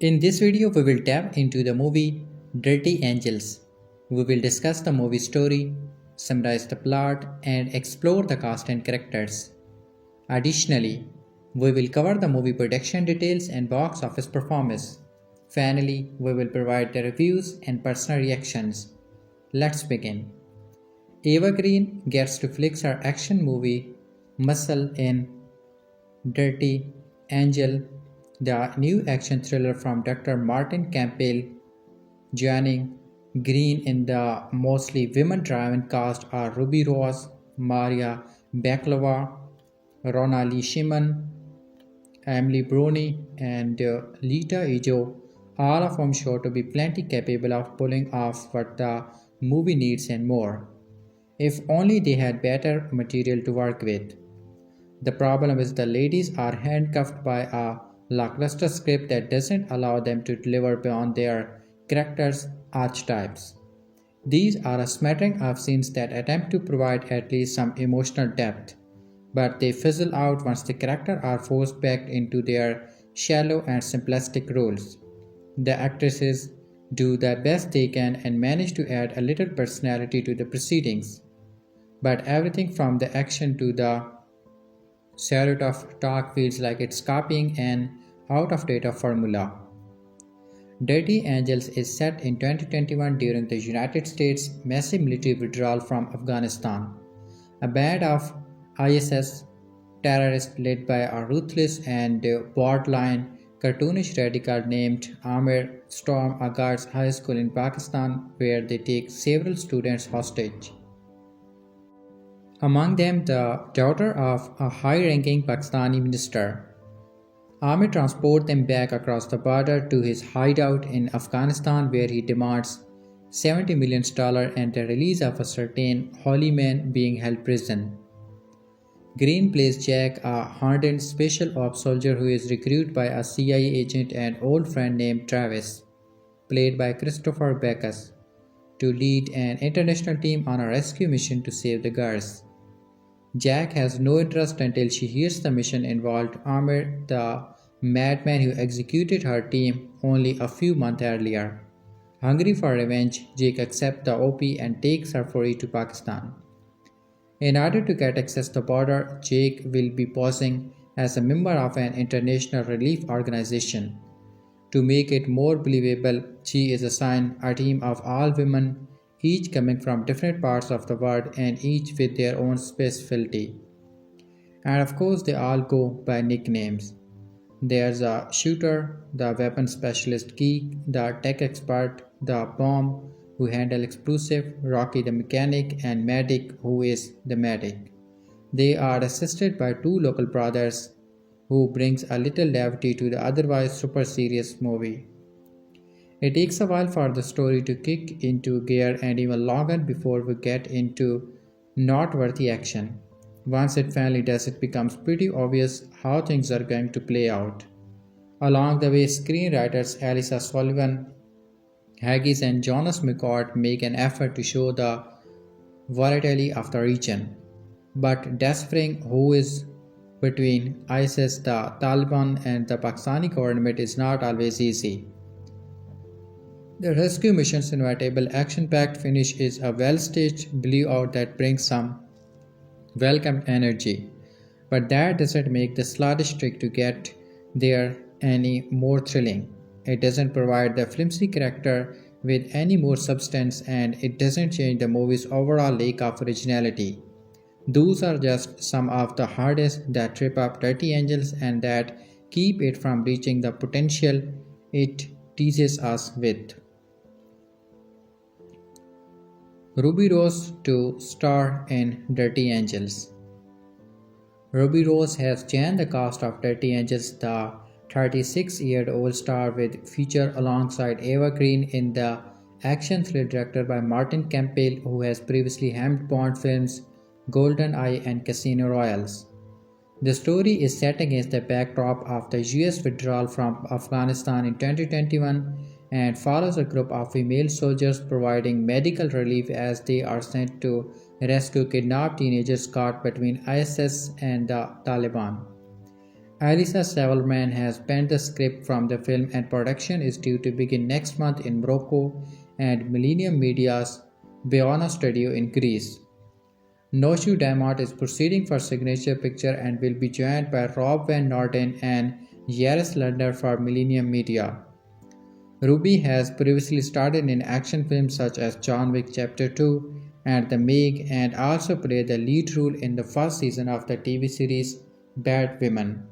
In this video, we will dive into the movie Dirty Angels. We will discuss the movie story, summarize the plot, and explore the cast and characters. Additionally, we will cover the movie production details and box office performance. Finally, we will provide the reviews and personal reactions. Let's begin. Eva Green gets to flex her action movie muscle in Dirty Angel, the new action thriller from Dr. Martin Campbell. Joining Green in the mostly women-driven cast are Ruby Rose, Maria Bakalova, Rona Lee Shimon, Emily Bruni, and Lita Eido, all of whom show to be plenty capable of pulling off what the movie needs and more. If only they had better material to work with. The problem is the ladies are handcuffed by a lackluster script that doesn't allow them to deliver beyond their characters' archetypes. These are a smattering of scenes that attempt to provide at least some emotional depth, but they fizzle out once the characters are forced back into their shallow and simplistic roles. The actresses do the best they can and manage to add a little personality to the proceedings, but everything from the action to the salute of talk feels like it's copying an out-of-date formula. Dirty Angels is set in 2021 during the United States' massive military withdrawal from Afghanistan. A band of ISIS terrorists led by a ruthless and borderline cartoonish radical named Amir storm a girls' high school in Pakistan where they take several students hostage. Among them, the daughter of a high-ranking Pakistani minister. Amir transports them back across the border to his hideout in Afghanistan where he demands $70 million and the release of a certain holy man being held prison. Green plays Jack, a hardened special ops soldier who is recruited by a CIA agent and old friend named Travis, played by Christopher Backus, to lead an international team on a rescue mission to save the girls. Jack has no interest until she hears the mission involved Amir, the madman who executed her team only a few months earlier. Hungry for revenge, Jake accepts the OP and takes her free to Pakistan. In order to get access to the border, Jake will be posing as a member of an international relief organization. To make it more believable, she is assigned a team of all women, each coming from different parts of the world and each with their own specialty. And of course, they all go by nicknames. There's a shooter, the weapon specialist geek, the tech expert, the bomb who handle explosive, Rocky the mechanic, and medic who is the medic. They are assisted by two local brothers who brings a little levity to the otherwise super serious movie. It takes a while for the story to kick into gear and even longer before we get into noteworthy action. Once it finally does, it becomes pretty obvious how things are going to play out. Along the way, screenwriters Alyssa Sullivan, Haggis and Jonas McCord make an effort to show the volatility of the region. But deciphering who is between ISIS, the Taliban, and the Pakistani government is not always easy. The rescue mission's inevitable action-packed finish is a well-staged blowout that brings some welcomed energy, but that doesn't make the slightest trick to get there any more thrilling. It doesn't provide the flimsy character with any more substance and it doesn't change the movie's overall lack of originality. Those are just some of the hardest that trip up Dirty Angels and that keep it from reaching the potential it teases us with. Ruby Rose to star in Dirty Angels. Ruby Rose has joined the cast of Dirty Angels, the 36-year-old star with feature alongside Eva Green in the action thriller directed by Martin Campbell, who has previously helmed Bond films GoldenEye and Casino Royale. The story is set against the backdrop of the US withdrawal from Afghanistan in 2021 and follows a group of female soldiers providing medical relief as they are sent to rescue kidnapped teenagers caught between ISIS and the Taliban. Elisa Savalman has penned the script from the film, and production is due to begin next month in Morocco and Millennium Media's Bayona studio in Greece. Noshu Diamond is proceeding for signature picture and will be joined by Rob Van Norden and Yaris Lander for Millennium Media. Ruby has previously starred in action films such as John Wick Chapter 2 and The Meg, and also played the lead role in the first season of the TV series Bad Women.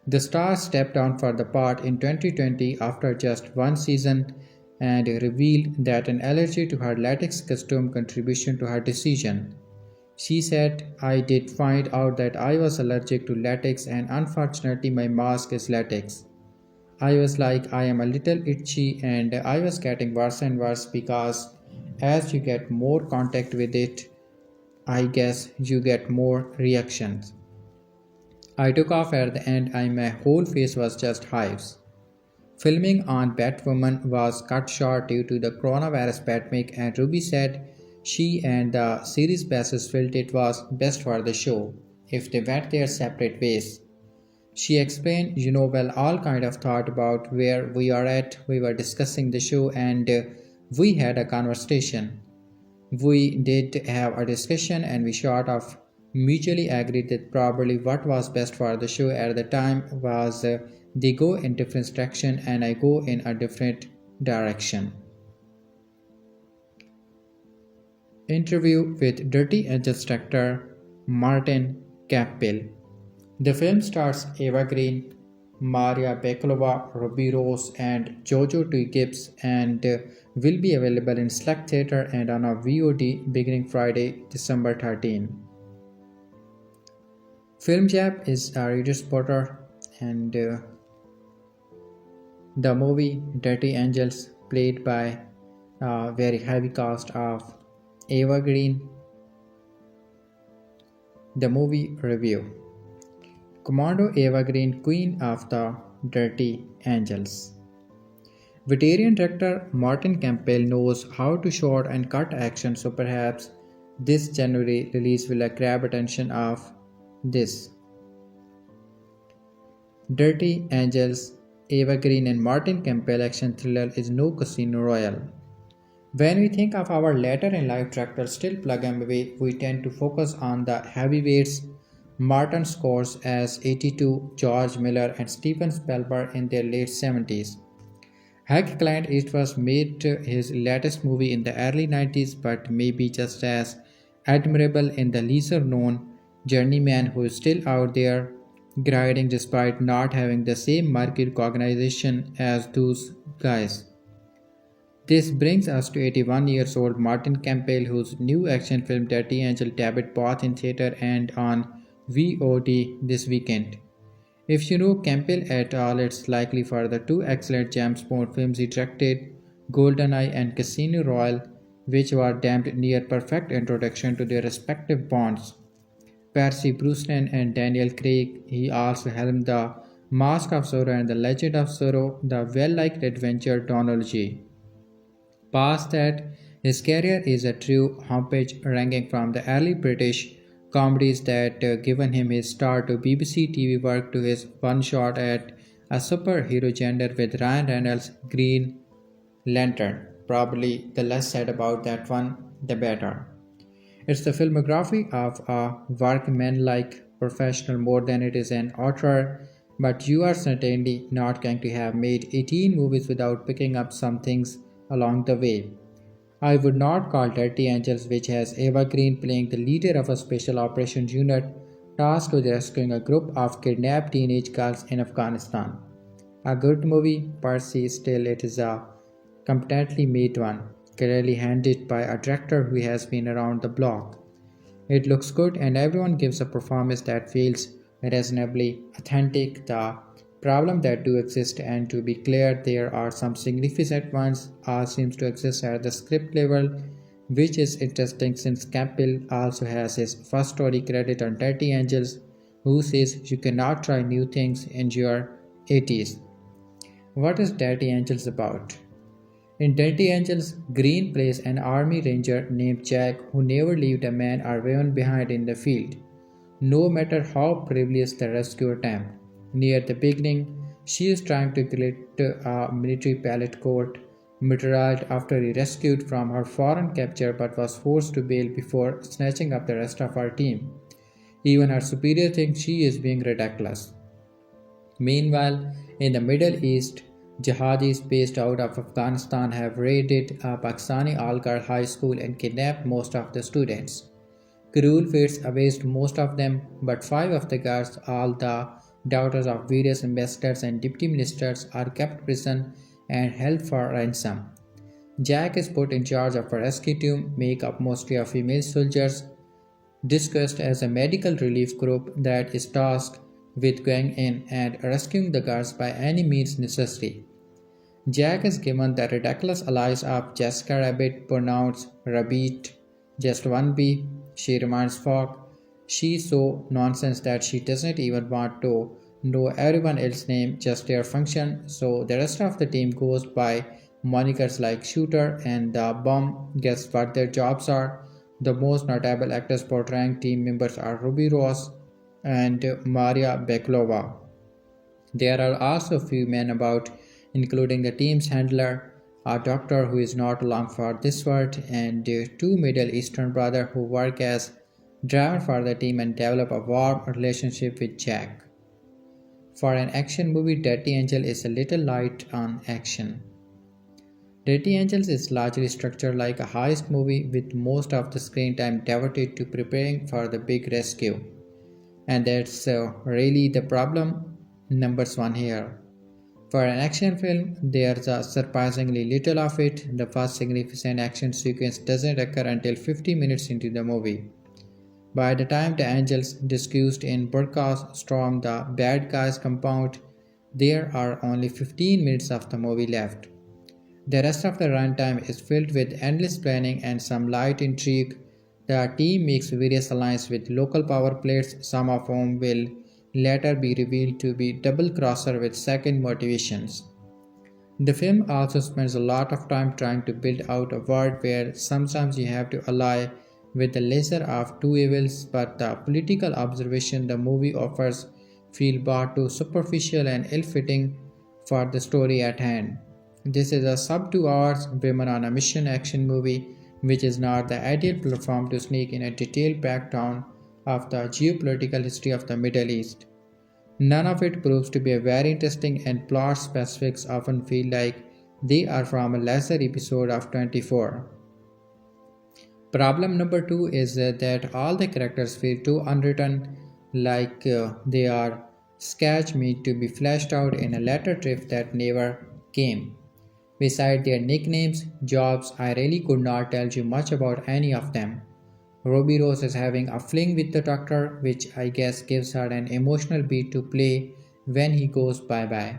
The star stepped down for the part in 2020 after just one season and revealed that an allergy to her latex costume contributed to her decision. She said, "I did find out that I was allergic to latex, and unfortunately my mask is latex. I was like, I am a little itchy, and I was getting worse and worse because as you get more contact with it, I guess you get more reactions. I took off at the end and my whole face was just hives." Filming on Batwoman was cut short due to the coronavirus pandemic, and Ruby said she and the series bosses felt it was best for the show if they went their separate ways. She explained, well, all kind of thought about where we are at. We were discussing the show and we had a conversation. We did have a discussion and we sort of mutually agreed that probably what was best for the show at the time was they go in different direction and I go in a different direction. Interview with Dirty Angels director Martin Campbell. The film stars Eva Green, Maria Bakalova, Ruby Rose, and Jojo T. Gibbs, and will be available in select theater and on a VOD beginning Friday, December 13. Film Jab is a reader supporter, and the movie Dirty Angels, played by a very heavy cast of Eva Green. The movie review. Commando Eva Green, Queen of the Dirty Angels. Veteran director Martin Campbell knows how to shoot and cut action, so perhaps this January release will grab attention of this. Dirty Angels, Eva Green and Martin Campbell action thriller is no Casino Royale. When we think of our later in life directors still plug and away, we tend to focus on the heavyweights Martin scores as 82, George Miller and Steven Spielberg in their late 70s. Heck, Clint Eastwood made his latest movie in the early 90s, but maybe just as admirable in the lesser known journeyman who is still out there grinding despite not having the same market recognition as those guys. This brings us to 81 years old Martin Campbell, whose new action film Dirty Angel debuted both in theater and on VOD this weekend. If you know Campbell at all, it's likely for the two excellent James Bond films he directed, GoldenEye and Casino Royale, which were damned near perfect introduction to their respective Bonds. Percy Brosnan and Daniel Craig. He also helmed The Mask of Zorro and The Legend of Zorro, the well-liked adventure duology. Past that, his career is a true homage ranging from the early British comedies that given him his start to BBC TV work to his one shot at a superhero genre with Ryan Reynolds' Green Lantern. Probably the less said about that one, the better. It's the filmography of a workman-like professional more than it is an author, but you are certainly not going to have made 18 movies without picking up some things along the way. I would not call Dirty Angels, which has Eva Green playing the leader of a special operations unit tasked with rescuing a group of kidnapped teenage girls in Afghanistan, a good movie. Per se, still it is a competently made one, clearly handled by a director who has been around the block. It looks good and everyone gives a performance that feels reasonably authentic. The problem that do exist, and to be clear, there are some significant ones, all seems to exist at the script level, which is interesting since Campbell also has his first story credit on Dirty Angels, who says you cannot try new things in your 80s. What is Dirty Angels about? In Dirty Angels, Green plays an army ranger named Jack who never left a man or woman behind in the field. no matter how previous the rescue attempt. Near the beginning, she is trying to get a military pallet court meteorite after he rescued from her foreign capture but was forced to bail before snatching up the rest of her team. Even her superior thinks she is being ridiculous. Meanwhile, in the Middle East, jihadis based out of Afghanistan have raided a Pakistani all-girl high school and kidnapped most of the students. Cruel fates await most of them, but five of the girls, all the daughters of various ambassadors and deputy ministers, are kept prison and held for ransom. Jack is put in charge of a rescue team made up mostly of female soldiers, discussed as a medical relief group that is tasked with going in and rescuing the girls by any means necessary. Jack is given the ridiculous alias of Jessica Rabbit, pronounced Rabbit, just one B. She reminds Fogg she's so nonsense that she doesn't even want to know everyone else's name, just their function, so the rest of the team goes by monikers like Shooter and the Bum. Guess what their jobs are? The most notable actors portraying team members are Ruby Rose and Maria Bakalova. There are also a few men about, including the team's handler, a doctor who is not along for this world, and two Middle Eastern brothers who work as driver for the team and develop a warm relationship with Jack. For an action movie, Dirty Angel is a little light on action. Dirty Angels is largely structured like a heist movie with most of the screen time devoted to preparing for the big rescue. And that's really the problem numbers one here. For an action film, there's surprisingly little of it. The first significant action sequence doesn't occur until 50 minutes into the movie. By the time the angels disguised in burqas storm the bad guy's compound, there are only 15 minutes of the movie left. The rest of the runtime is filled with endless planning and some light intrigue. The team makes various alliances with local power players, some of whom will later be revealed to be double-crosser with second motivations. The film also spends a lot of time trying to build out a world where sometimes you have to ally with the lesser of two evils, but the political observation the movie offers feel far too superficial and ill-fitting for the story at hand. This is a sub 2 hours women on a mission action movie, which is not the ideal platform to sneak in a detailed breakdown of the geopolitical history of the Middle East. None of it proves to be a very interesting, and plot specifics often feel like they are from a lesser episode of 24. Problem number 2 is that all the characters feel too unwritten, like they are sketch meant to be fleshed out in a later trip that never came. Beside their nicknames, jobs, I really could not tell you much about any of them. Ruby Rose is having a fling with the doctor, which I guess gives her an emotional beat to play when he goes bye-bye.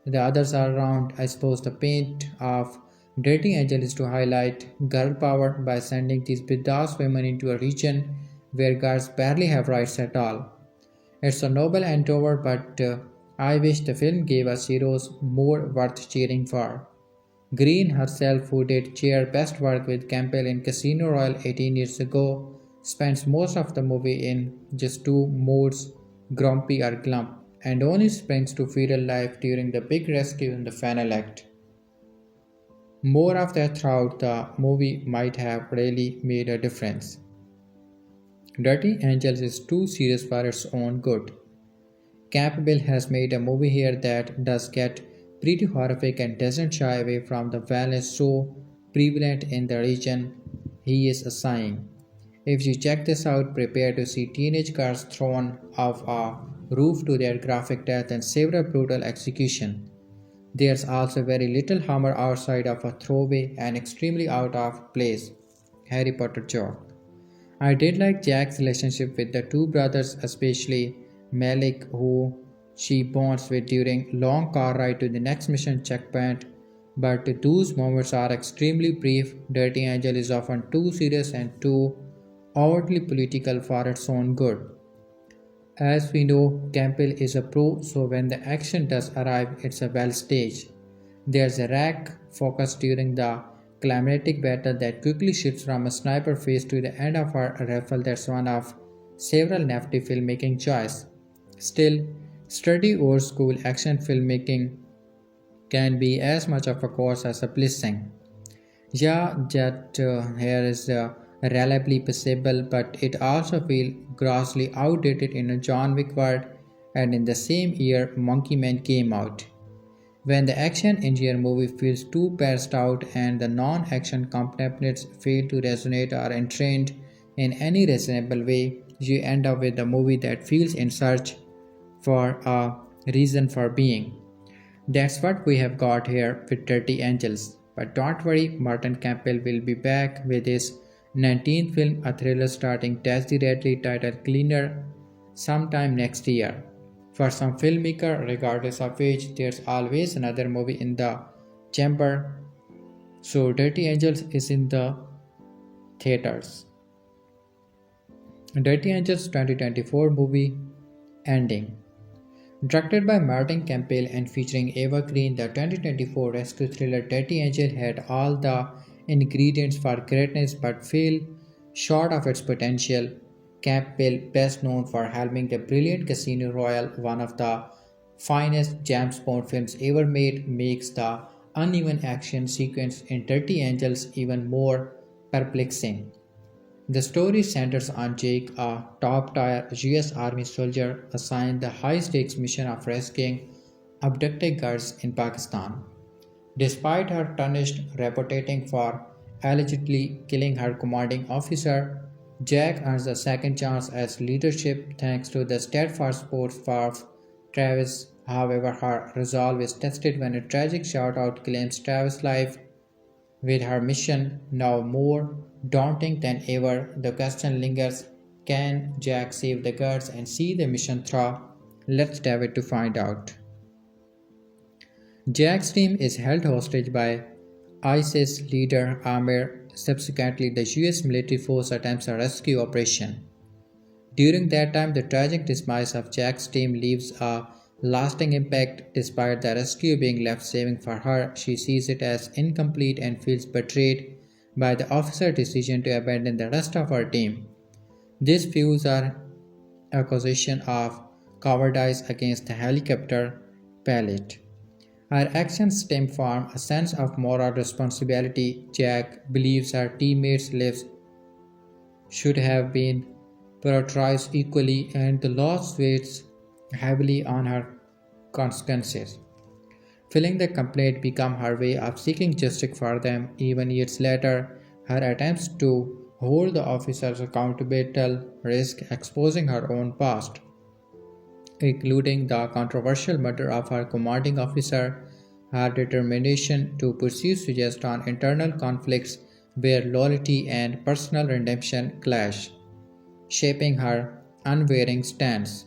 The others are around. I suppose the point of Dirty Angel is to highlight girl power by sending these badass women into a region where girls barely have rights at all. It's a noble endeavor, but I wish the film gave us heroes more worth cheering for. Green herself, who did share best work with Campbell in Casino Royale 18 years ago, spends most of the movie in just two modes, grumpy or glum, and only springs to feral life during the big rescue in the final act. More of that throughout the movie might have really made a difference. Dirty Angels is too serious for its own good. Campbell has made a movie here that does get pretty horrific and doesn't shy away from the violence so prevalent in the region he is assigning. If you check this out, prepare to see teenage girls thrown off a roof to their graphic death and several brutal execution. There's also very little humor outside of a throwaway and extremely out of place Harry Potter joke. I did like Jack's relationship with the two brothers, especially Malik, who she bonds with during long car ride to the next mission checkpoint, but those moments are extremely brief. Dirty Angel is often too serious and too overtly political for its own good. As we know, Campbell is a pro, so when the action does arrive, it's a well staged. There's a rack focus during the climatic battle that quickly shifts from a sniper phase to the end of her rifle. That's one of several nifty filmmaking choices. Still, sturdy old school action filmmaking can be as much of a course as a blessing. Yeah, that here is reliably passable, but it also feels grossly outdated in a John Wick world. And in the same year, Monkey Man came out. When the action engineer movie feels too passed out and the non-action components fail to resonate or entrained in any reasonable way, you end up with a movie that feels in search for a reason for being. That's what we have got here with Dirty Angels. But don't worry, Martin Campbell will be back with his 19th film, a thriller starring Daisy Ridley titled Cleaner, sometime next year. For some filmmaker, regardless of age, there's always another movie in the chamber. So Dirty Angels is in the theaters. Dirty Angels 2024 movie ending. Directed by Martin Campbell and featuring Eva Green, the 2024 rescue thriller Dirty Angel had all the ingredients for greatness but fell short of its potential. Campbell, best known for helming the brilliant Casino Royale, one of the finest James Bond films ever made, makes the uneven action sequence in Dirty Angels even more perplexing. The story centers on Jake, a top-tier US Army soldier assigned the high-stakes mission of rescuing abducted girls in Pakistan. Despite her tarnished reputation for allegedly killing her commanding officer, Jack earns a second chance as leadership thanks to the steadfast support of Travis. However, her resolve is tested when a tragic shootout claims Travis' life. With her mission now more daunting than ever, the question lingers, can Jack save the girls and see the mission through? Let's dive it to find out. Jack's team is held hostage by ISIS leader Amir. Subsequently, the US military force attempts a rescue operation. During that time, the tragic demise of Jack's team leaves a lasting impact. Despite the rescue being left saving for her, she sees it as incomplete and feels betrayed by the officer's decision to abandon the rest of her team. This fuels her accusation of cowardice against the helicopter pilot. Her actions stem from a sense of moral responsibility. Jack believes her teammates' lives should have been prioritized equally, and the loss weighs heavily on her conscience. Feeling the complaint become her way of seeking justice for them. Even years later, her attempts to hold the officers accountable risk exposing her own past, including the controversial murder of her commanding officer. Her determination to pursue suggests on internal conflicts where loyalty and personal redemption clash, shaping her unwavering stance.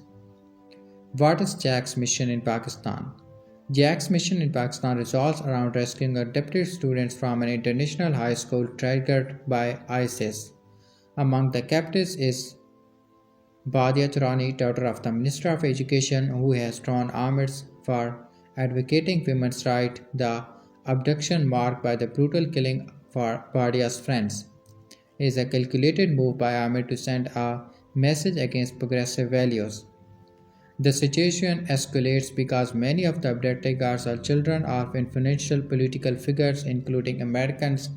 What is Jack's mission in Pakistan? Jack's mission in Pakistan revolves around rescuing abducted students from an international high school triggered by ISIS. Among the captives is Badia Turani, daughter of the Minister of Education, who has drawn arms for advocating women's rights. The abduction, marked by the brutal killing for Badia's friends, is a calculated move by Amir to send a message against progressive values. The situation escalates because many of the abducted girls are children of influential political figures, including Americans.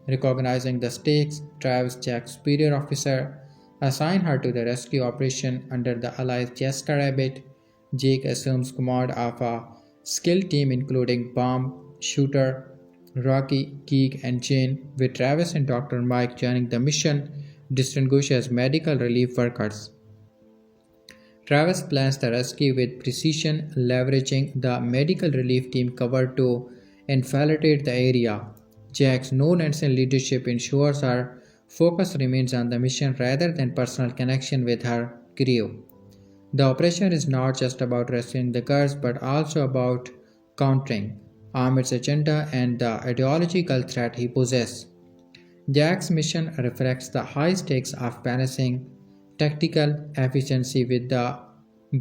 Recognizing the stakes, Travis, Jack's superior officer, assigned her to the rescue operation under the alias Jessica Rabbit. Jake assumes command of a skilled team including bomb shooter Rocky, Geek, and Jane, with Travis and Dr. Mike joining the mission, distinguished as medical relief workers. Travis plans the rescue with precision, leveraging the medical relief team cover to infiltrate the area. Jack's no-nonsense leadership ensures her focus remains on the mission rather than personal connection with her crew. The operation is not just about rescuing the girls but also about countering Amir's agenda and the ideological threat he possesses. Jack's mission reflects the high stakes of balancing tactical efficiency with the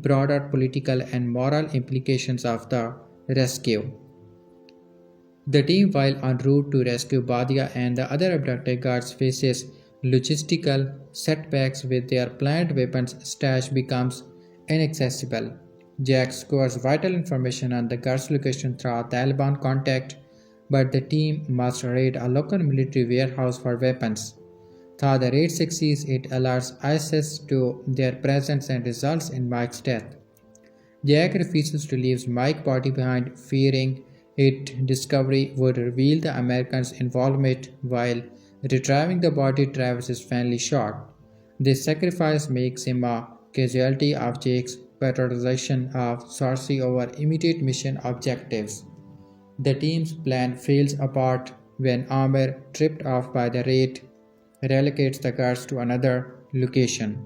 broader political and moral implications of the rescue. The team, while en route to rescue Badia and the other abducted girls, faces logistical setbacks with their planned weapons stash becomes inaccessible. Jack scores vital information on the guard's location through Taliban contact, but the team must raid a local military warehouse for weapons. Through the raid succeeds, it alerts ISIS to their presence and results in Mike's death. Jack refuses to leave Mike's body behind, fearing its discovery would reveal the Americans' involvement. While retrieving the body, Travis is finally shot. This sacrifice makes him a casualty of Jake's prioritization of sorcery over immediate mission objectives. The team's plan falls apart when Amir, tripped off by the raid, relocates the guards to another location.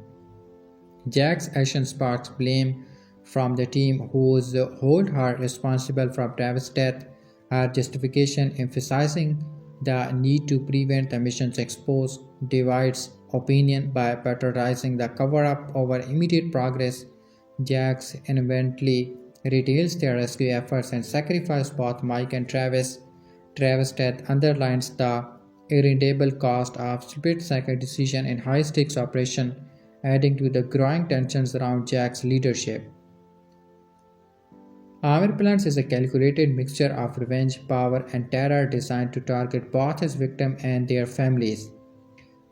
Jack's action sparks blame from the team, who hold her responsible for Travis' death. Her justification, emphasizing the need to prevent the mission's expose, divides opinion by prioritizing the cover-up over immediate progress. Jax inadvertently reveals their rescue efforts and sacrifice both Mike and Travis. Travis' death underlines the irredeemable cost of split-second decision in high-stakes operation, adding to the growing tensions around Jack's leadership. Amir plans is a calculated mixture of revenge, power, and terror designed to target both his victim and their families.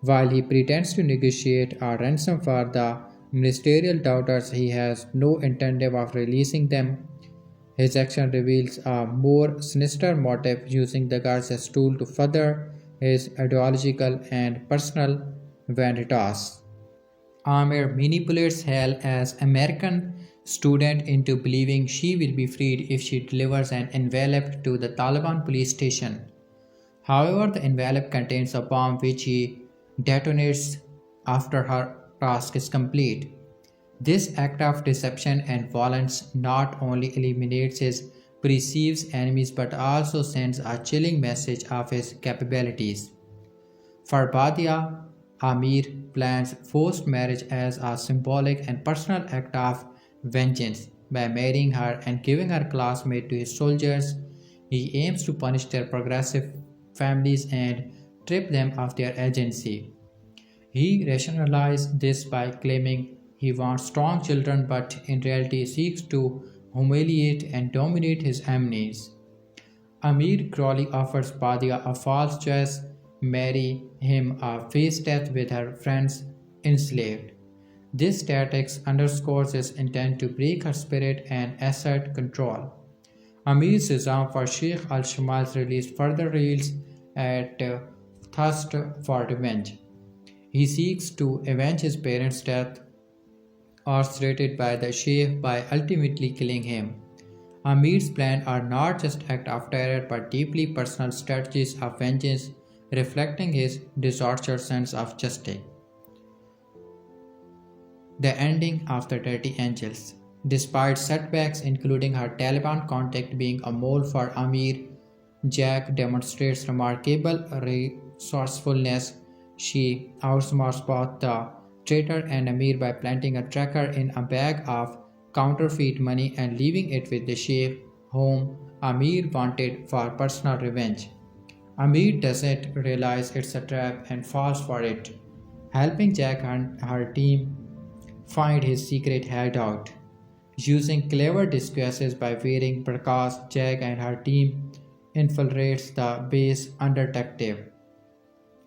While he pretends to negotiate a ransom for the ministerial doubters, he has no intention of releasing them. His action reveals a more sinister motive, using the guards as tool to further his ideological and personal vendettas. Amir manipulates Hal as American student into believing she will be freed if she delivers an envelope to the Taliban police station. However, the envelope contains a bomb which he detonates after her task is complete. This act of deception and violence not only eliminates his perceived enemies but also sends a chilling message of his capabilities. For Badia, Amir plans forced marriage as a symbolic and personal act of vengeance. By marrying her and giving her classmate to his soldiers, he aims to punish their progressive families and strip them of their agency. He rationalizes this by claiming he wants strong children, but in reality seeks to humiliate and dominate his enemies. Amir cruelly offers Badia a false choice, marry him or face death with her friends enslaved. This tactics underscores his intent to break her spirit and assert control. Amir's desire for Sheikh al-Shamal's release further reveals a thirst for revenge. He seeks to avenge his parents' death, orchestrated by the Sheikh, by ultimately killing him. Amir's plans are not just acts of terror but deeply personal strategies of vengeance, reflecting his distorted sense of justice. The ending of the Dirty Angels. Despite setbacks, including her Taliban contact being a mole for Amir, Jack demonstrates remarkable resourcefulness. She outsmarts both the traitor and Amir by planting a tracker in a bag of counterfeit money and leaving it with the Sheikh, whom Amir wanted for personal revenge. Amir doesn't realize it's a trap and falls for it, helping Jack and her team find his secret hideout. Using clever disguises by wearing Prakash, Jack and her team infiltrates the base undetected.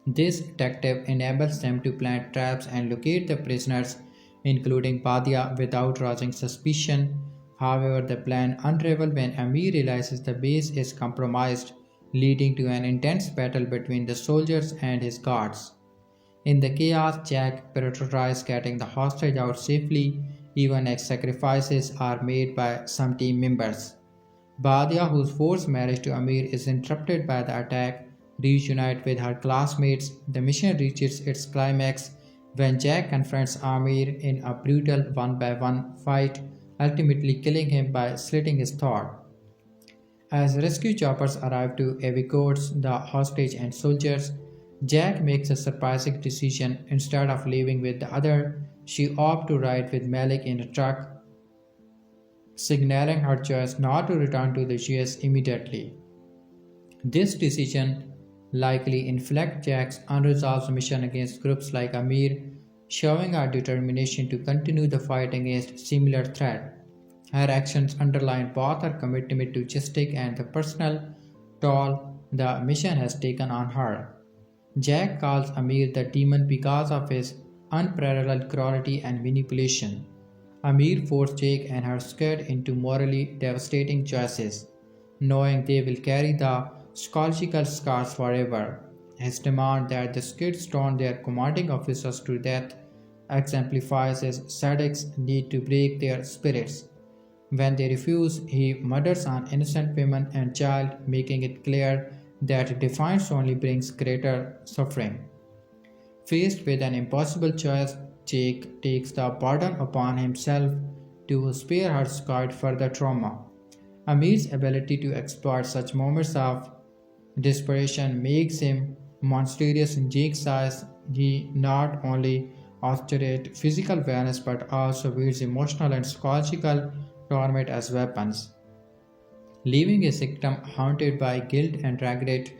This detective enables them to plant traps and locate the prisoners, including Badia, without rousing suspicion. However, the plan unravels when Amir realizes the base is compromised, leading to an intense battle between the soldiers and his guards. In the chaos, Jack prioritizes getting the hostage out safely, even as sacrifices are made by some team members. Badia, whose forced marriage to Amir is interrupted by the attack, reunites with her classmates. The mission reaches its climax when Jack confronts Amir in a brutal one-by-one fight, ultimately killing him by slitting his throat. As rescue choppers arrive to evacuate the hostage and soldiers, Jack makes a surprising decision. Instead of leaving with the other, she opts to ride with Malik in a truck, signaling her choice not to return to the US immediately. This decision likely inflict Jack's unresolved mission against groups like Amir, showing her determination to continue the fight against similar threat. Her actions underline both her commitment to justice and the personal toll the mission has taken on her. Jack calls Amir the demon because of his unparalleled cruelty and manipulation. Amir forced Jake and her squad into morally devastating choices, knowing they will carry the psychological scars forever. His demand that the squad stone their commanding officers to death exemplifies his sadistic need to break their spirits. When they refuse, he murders an innocent woman and child, making it clear that defiance only brings greater suffering. Faced with an impossible choice, Jake takes the burden upon himself to spare her squad further trauma. Amir's ability to exploit such moments of desperation makes him monstrous in Jake's eyes. He not only orchestrates physical violence but also wields emotional and psychological torment as weapons, leaving his victim haunted by guilt and regret.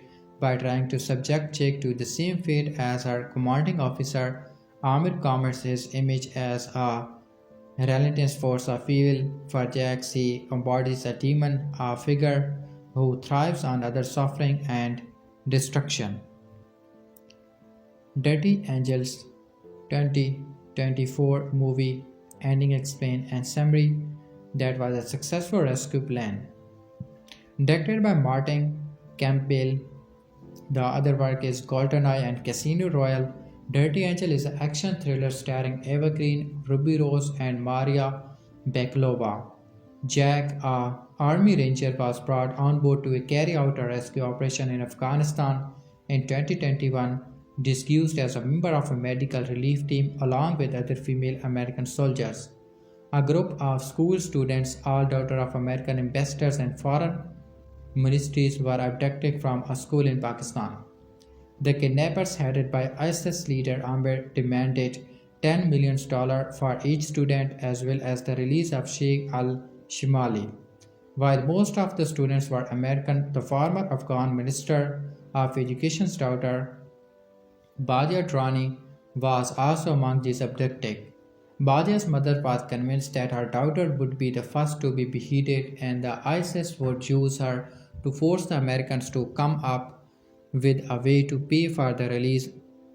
By trying to subject Jake to the same fate as her commanding officer, Amir commits his image as a relentless force of evil. For Jack, he embodies a demon, a figure who thrives on other suffering and destruction. Dirty Angels 2024 movie ending explained and summary. That was a successful rescue plan. Directed by Martin Campbell, the other work is GoldenEye and Casino Royale. Dirty Angel is an action thriller starring Eva Green, Ruby Rose, and Maria Bakalova. Jack, a army ranger, was brought on board to carry out a rescue operation in Afghanistan in 2021, disguised as a member of a medical relief team along with other female American soldiers. A group of school students, all daughters of American ambassadors and foreign ministries, were abducted from a school in Pakistan. The kidnappers, headed by ISIS leader Amir, demanded $10 million for each student as well as the release of Sheikh al-Shimali. While most of the students were American, the former Afghan Minister of Education's daughter, Badia Drani, was also among these abducted. Badia's mother was convinced that her daughter would be the first to be beheaded and the ISIS would use her to force the Americans to come up with a way to pay for the release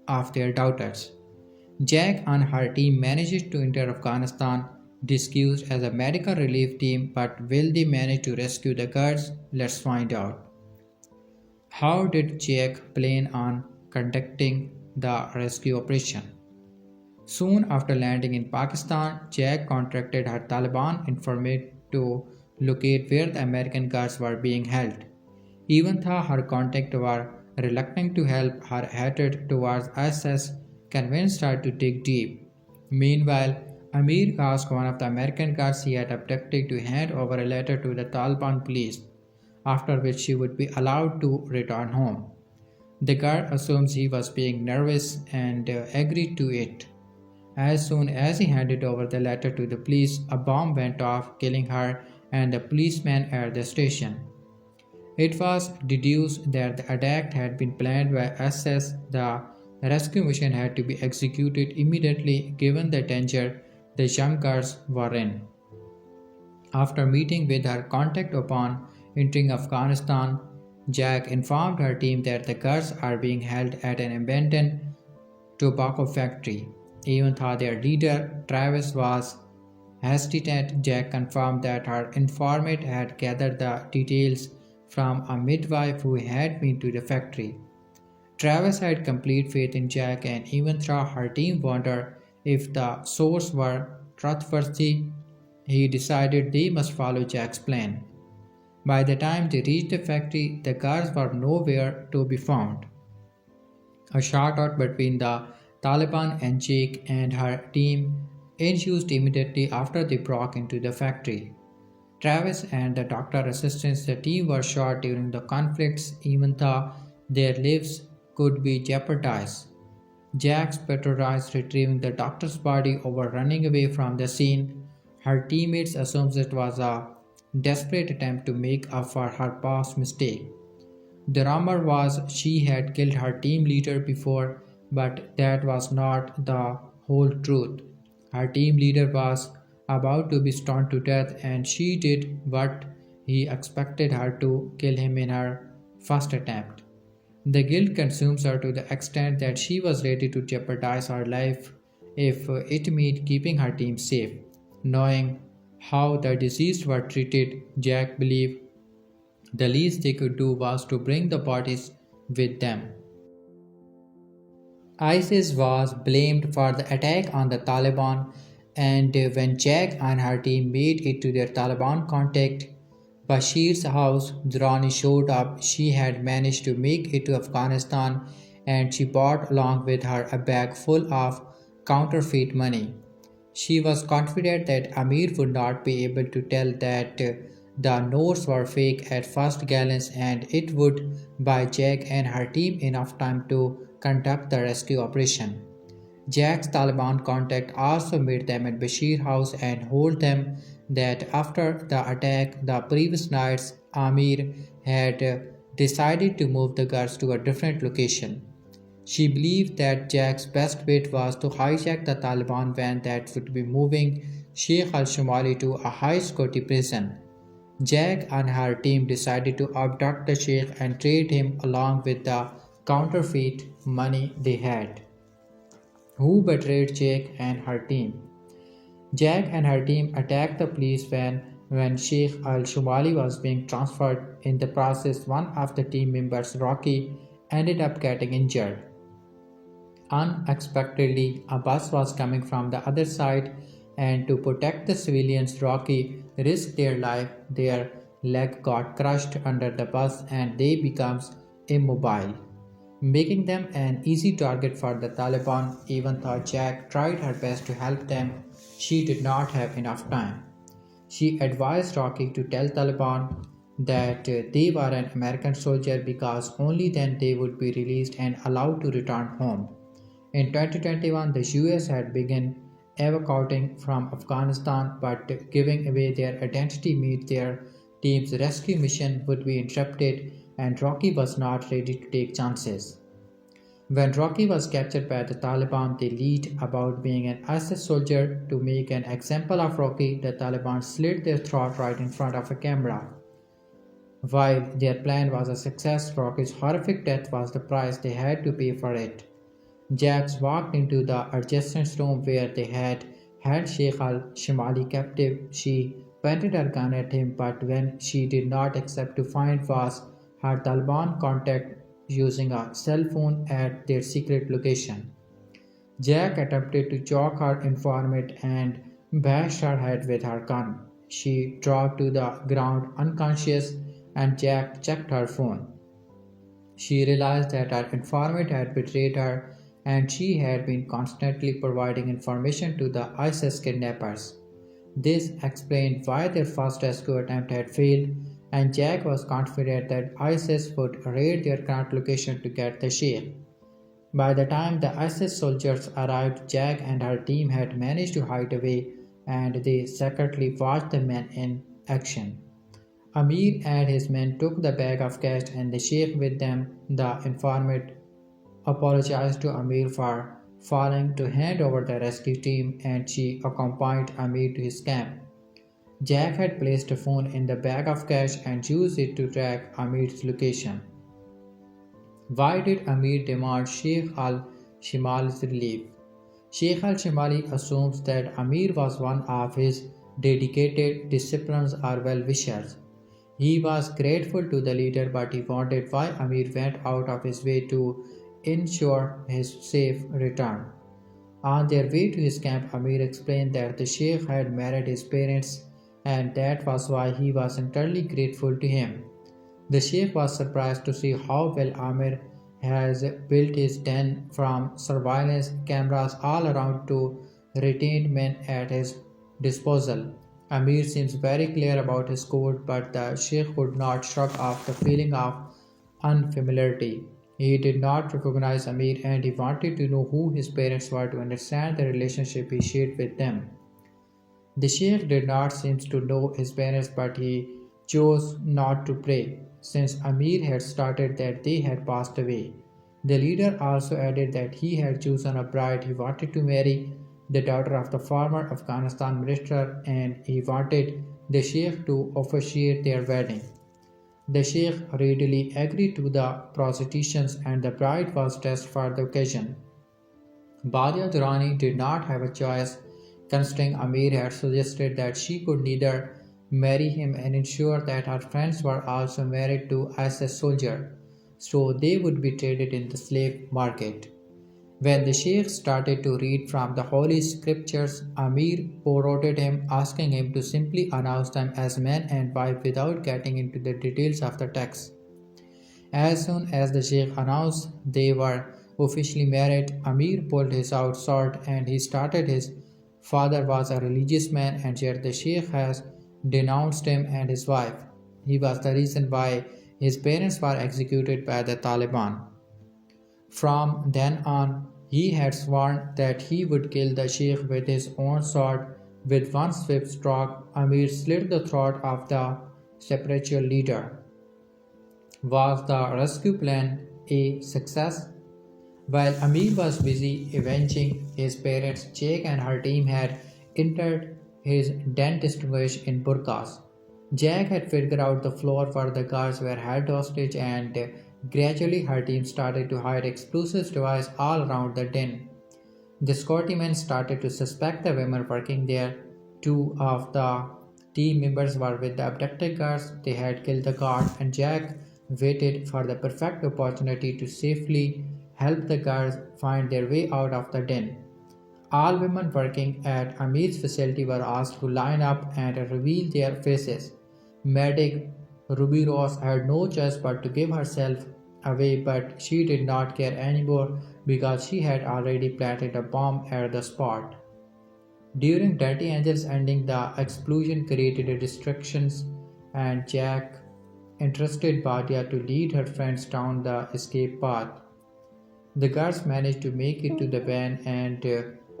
of their daughters. Jack and her team managed to enter Afghanistan disguised as a medical relief team, but will they manage to rescue the girls? Let's find out. How did Jack plan on conducting the rescue operation? Soon after landing in Pakistan, Jack contacted her Taliban informant to locate where the American girls were being held. Even though her contacts were reluctant to help, her hatred towards ISIS convinced her to dig deep. Meanwhile, Amir asked one of the American guards he had abducted to hand over a letter to the Taliban police, after which she would be allowed to return home. The guard assumes he was being nervous and agreed to it. As soon as he handed over the letter to the police, a bomb went off, killing her and the policeman at the station. It was deduced that the attack had been planned by ISIS. The rescue mission had to be executed immediately given the danger the young girls were in. After meeting with her contact upon entering Afghanistan, Jack informed her team that the girls are being held at an abandoned tobacco factory. Even though their leader, Travis, was hesitant, Jack confirmed that her informant had gathered the details from a midwife who had been to the factory. Travis had complete faith in Jack, and even though her team wondered if the source were trustworthy, he decided they must follow Jack's plan. By the time they reached the factory, the girls were nowhere to be found. A shootout between the Taliban and Jake and her team ensued immediately after they broke into the factory. Travis and the doctor assistants the team were shot during the conflicts, even though their lives could be jeopardized. Jack prioritized retrieving the doctor's body over running away from the scene. Her teammates assumed it was a desperate attempt to make up for her past mistake. The rumor was she had killed her team leader before, but that was not the whole truth. Her team leader was about to be stoned to death, and she did what he expected her to, kill him in her first attempt. The guilt consumes her to the extent that she was ready to jeopardize her life if it meant keeping her team safe. Knowing how the deceased were treated, Jack believed the least they could do was to bring the bodies with them. ISIS was blamed for the attack on the Taliban, and when Jack and her team made it to their Taliban contact, Bashir's house, Durrani showed up. She had managed to make it to Afghanistan, and she brought along with her a bag full of counterfeit money. She was confident that Amir would not be able to tell that the notes were fake at first glance, and it would buy Jack and her team enough time to conduct the rescue operation. Jack's Taliban contact also met them at Bashir House and told them that after the attack the previous nights, Amir had decided to move the guards to a different location. She believed that Jack's best bet was to hijack the Taliban van that would be moving Sheikh al Shumali to a high security prison. Jack and her team decided to abduct the Sheikh and trade him along with the counterfeit money they had. Who betrayed Jack and her team? Jack and her team attacked the police van when Sheikh al Shumali was being transferred. In the process, one of the team members, Rocky, ended up getting injured. Unexpectedly, a bus was coming from the other side, and to protect the civilians, Rocky risked their life. Their leg got crushed under the bus and they becomes immobile, making them an easy target for the Taliban. Even though Jack tried her best to help them, she did not have enough time. She advised Rocky to tell Taliban that they were an American soldier because only then they would be released and allowed to return home. In 2021, the US had begun evacuating from Afghanistan, but giving away their identity meant their team's rescue mission would be interrupted, and Rocky was not ready to take chances. When Rocky was captured by the Taliban, they lied about being an ISIS soldier. To make an example of Rocky, the Taliban slit their throat right in front of a camera. While their plan was a success, Rocky's horrific death was the price they had to pay for it. Jax walked into the adjacent room where they had Sheikh al-Shimali captive. She pointed her gun at him, but when she did not accept to find was her Taliban contact using a cell phone at their secret location. Jack attempted to choke her informant and bashed her head with her gun. She dropped to the ground unconscious, and Jack checked her phone. She realized that her informant had betrayed her, and she had been constantly providing information to the ISIS kidnappers. This explained why their first rescue attempt had failed, and Jack was confident that ISIS would raid their current location to get the sheikh. By the time the ISIS soldiers arrived, Jack and her team had managed to hide away, and they secretly watched the men in action. Amir and his men took the bag of cash and the sheikh with them. The informant apologized to Amir for failing to hand over the rescue team, and she accompanied Amir to his camp. Jack had placed a phone in the bag of cash and used it to track Amir's location. Why did Amir demand Sheikh al-Shimali's relief? Sheikh al-Shimali assumes that Amir was one of his dedicated disciples or well-wishers. He was grateful to the leader, but he wondered why Amir went out of his way to ensure his safe return. On their way to his camp, Amir explained that the Sheikh had married his parents, and that was why he was entirely grateful to him. The Sheikh was surprised to see how well Amir has built his den, from surveillance cameras all around to retained men at his disposal. Amir seems very clear about his code, but the Sheikh could not shrug off the feeling of unfamiliarity. He did not recognize Amir, and he wanted to know who his parents were to understand the relationship he shared with them. The Sheikh did not seem to know his parents, but he chose not to pray, since Amir had stated that they had passed away. The leader also added that he had chosen a bride he wanted to marry, the daughter of the former Afghanistan minister, and he wanted the sheikh to officiate their wedding. The sheikh readily agreed to the prostitutions and the bride was dressed for the occasion. Badia Durrani did not have a choice, considering Amir had suggested that she could neither marry him and ensure that her friends were also married to ISIS soldiers, so they would be traded in the slave market. When the sheikh started to read from the holy scriptures, Amir prodded him, asking him to simply announce them as man and wife without getting into the details of the text. As soon as the sheikh announced they were officially married, Amir pulled his out sword and he started. His father was a religious man, and yet the sheikh has denounced him and his wife. He was the reason why his parents were executed by the Taliban. From then on, he had sworn that he would kill the sheikh with his own sword. With one swift stroke, Amir slit the throat of the spiritual leader. Was the rescue plan a success? While Amir was busy avenging his parents, Jake and her team had entered his den distinguished in burqas. Jack had figured out the floor where the guards were held hostage, and gradually her team started to hide explosive devices all around the den. The security men started to suspect the women working there. Two of the team members were with the abducted guards. They had killed the guard, and Jack waited for the perfect opportunity to safely help the guards find their way out of the den. All women working at Amir's facility were asked to line up and reveal their faces. Medic Ruby Ross had no choice but to give herself away, but she did not care anymore because she had already planted a bomb at the spot. During Dirty Angels ending, the explosion created a distractions, and Jack entrusted Badia to lead her friends down the escape path. The guards managed to make it to the van, and